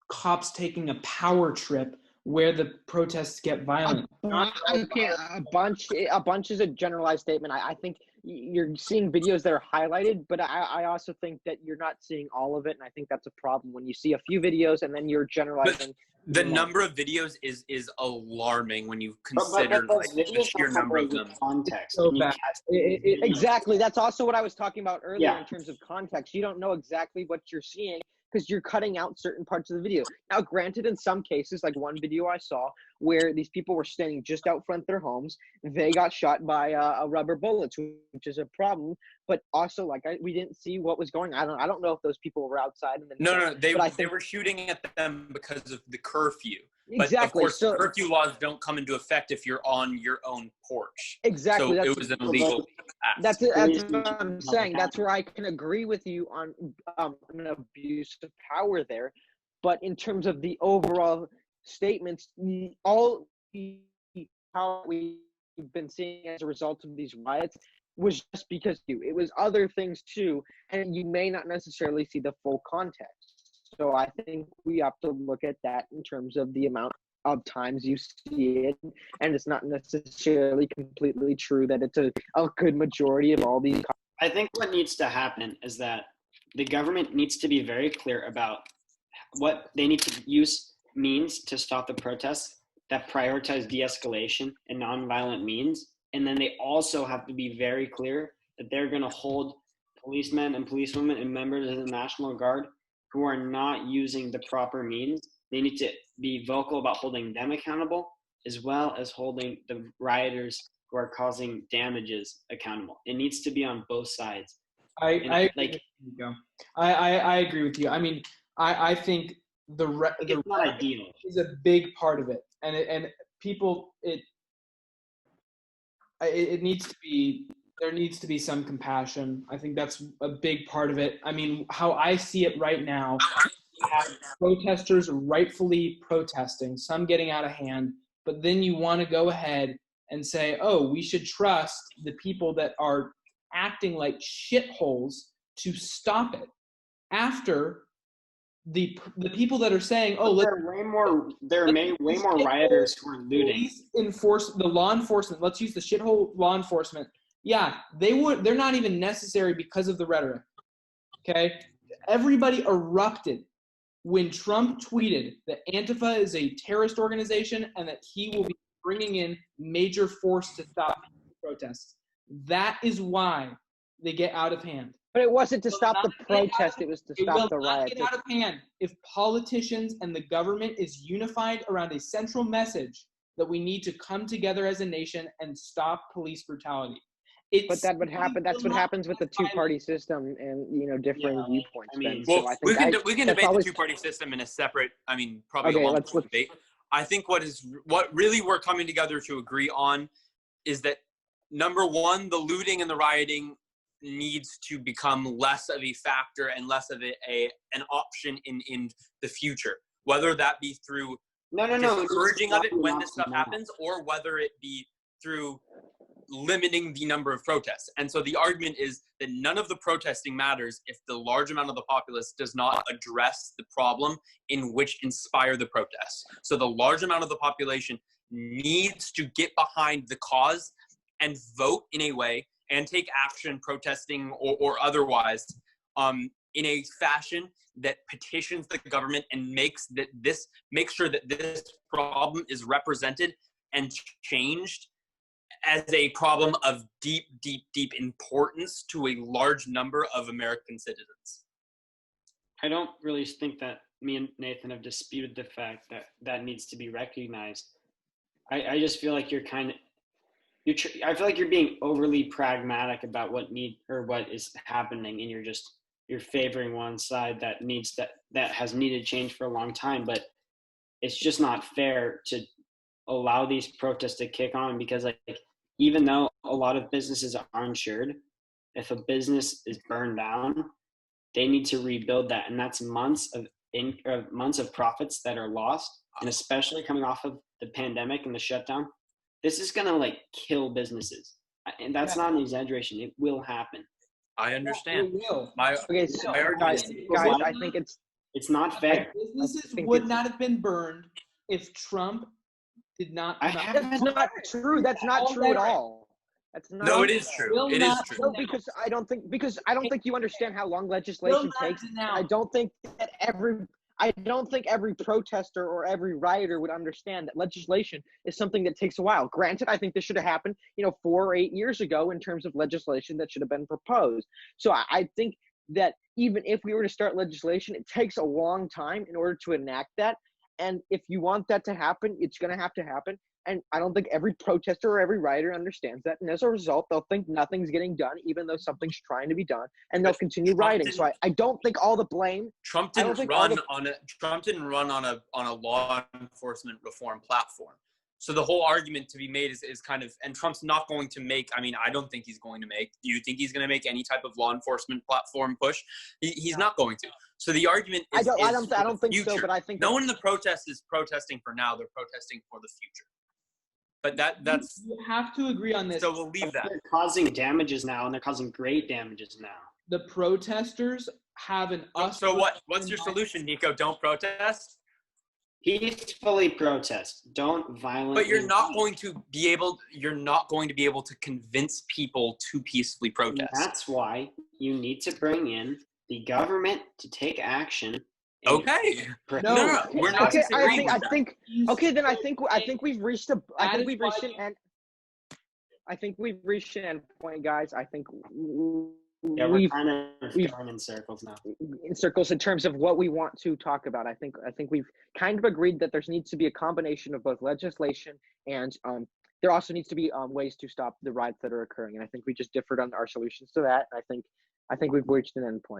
cops taking a power trip where the protests get violent. A bunch is a generalized statement. I think you're seeing videos that are highlighted, but I also think that you're not seeing all of it, and I think that's a problem when you see a few videos and then you're generalizing. But the number of videos is alarming when you consider the sheer number of them. Context. So bad. Exactly. That's also what I was talking about earlier in terms of context. You don't know exactly what you're seeing because you're cutting out certain parts of the video. Now, granted, in some cases, like one video I saw where these people were standing just out front of their homes, they got shot by a rubber bullets, which is a problem. But also, we didn't see what was going on. I don't know if those people were outside. No, they were shooting at them because of the curfew. Exactly. But of course, curfew laws don't come into effect if you're on your own porch. Exactly. So it was an illegal. That's what I'm saying. That's where I can agree with you on an abuse of power there. But in terms of the overall statements, all how we've been seeing as a result of these riots was just because it was other things too, and you may not necessarily see the full context. So I think we have to look at that in terms of the amount of times you see it, and it's not necessarily completely true that it's a good majority of all these. I think what needs to happen is that the government needs to be very clear about what they need to use means to stop the protests that prioritize de-escalation and nonviolent means. And then they also have to be very clear that they're going to hold policemen and policewomen and members of the National Guard who are not using the proper means. They need to be vocal about holding them accountable, as well as holding the rioters who are causing damages accountable. It needs to be on both sides. I agree with you. I mean, I think it's not ideal. Is a big part of it, and people it needs to be There needs to be some compassion. I think that's a big part of it. I mean, how I see it right now, you have protesters rightfully protesting, some getting out of hand, but then you want to go ahead and say, oh, we should trust the people that are acting like shitholes to stop it. After the people that are saying, oh, there are way more rioters who are looting. The law enforcement, let's use the shithole law enforcement. Yeah, they're not even necessary because of the rhetoric. Okay? Everybody erupted when Trump tweeted that Antifa is a terrorist organization and that he will be bringing in major force to stop protests. That is why they get out of hand. But it wasn't to stop the protest, it was to stop the riot. It will not get out of hand if politicians and the government is unified around a central message that we need to come together as a nation and stop police brutality. But that would happen. That's what happens with the two-party system and, differing viewpoints. I mean, well, so we can debate the two-party system in a separate, probably a long debate. I think what really we're coming together to agree on is that, number one, the looting and the rioting needs to become less of a factor and less of an option in the future, whether that be through discouraging of it when this stuff happens, or whether it be through limiting the number of protests. And so the argument is that none of the protesting matters if the large amount of the populace does not address the problem in which inspire the protests. So the large amount of the population needs to get behind the cause and vote in a way and take action, protesting or otherwise, in a fashion that petitions the government and makes sure that this problem is represented and changed as a problem of deep, deep, deep importance to a large number of American citizens. I don't really think that me and Nathan have disputed the fact that that needs to be recognized. I just feel like I feel like you're being overly pragmatic about what is happening, and you're favoring one side that has needed change for a long time. But it's just not fair to allow these protests to kick on, because even though a lot of businesses are insured, if a business is burned down, they need to rebuild that, and that's months of profits that are lost. And especially coming off of the pandemic and the shutdown, this is gonna kill businesses, and that's not an exaggeration. It will happen. I understand. It will. Guys, I think it's not fair. Businesses would not have been burned if Trump did not. That's not true. That's not true at all. That's not. No, it is true. It is true. No, because I don't think you understand how long legislation takes. I don't think every protester or every rioter would understand that legislation is something that takes a while. Granted, I think this should have happened, 4 or 8 years ago in terms of legislation that should have been proposed. So I think that even if we were to start legislation, it takes a long time in order to enact that. And if you want that to happen, it's going to have to happen. And I don't think every protester or every rioter understands that. And as a result, they'll think nothing's getting done, even though something's trying to be done, and they'll continue rioting. So I don't think all the blame. Trump didn't run on a law enforcement reform platform. So the whole argument to be made is kind of, and Trump's not going to make, I don't think he's going to make, do you think he's going to make any type of law enforcement platform push? He's not going to. So the argument is I don't think future. so, but I think no one in the protest is protesting for now, they're protesting for the future. But that's you have to agree on this. So we'll leave that. They're causing damages now, and they're causing great damages now. The protesters have an us. So what's your solution, Nico? Don't protest? Peacefully protest. Don't violently. But you're not going to be able to convince people to peacefully protest. And that's why you need to bring in the government to take action. Okay. No, we're not disagreeing. I think we've reached an end point, guys. I think we're kind of going in circles now. In circles in terms of what we want to talk about. I think we've kind of agreed that there needs to be a combination of both legislation and there also needs to be ways to stop the riots that are occurring. And I think we just differed on our solutions to that. I think we've reached an end point.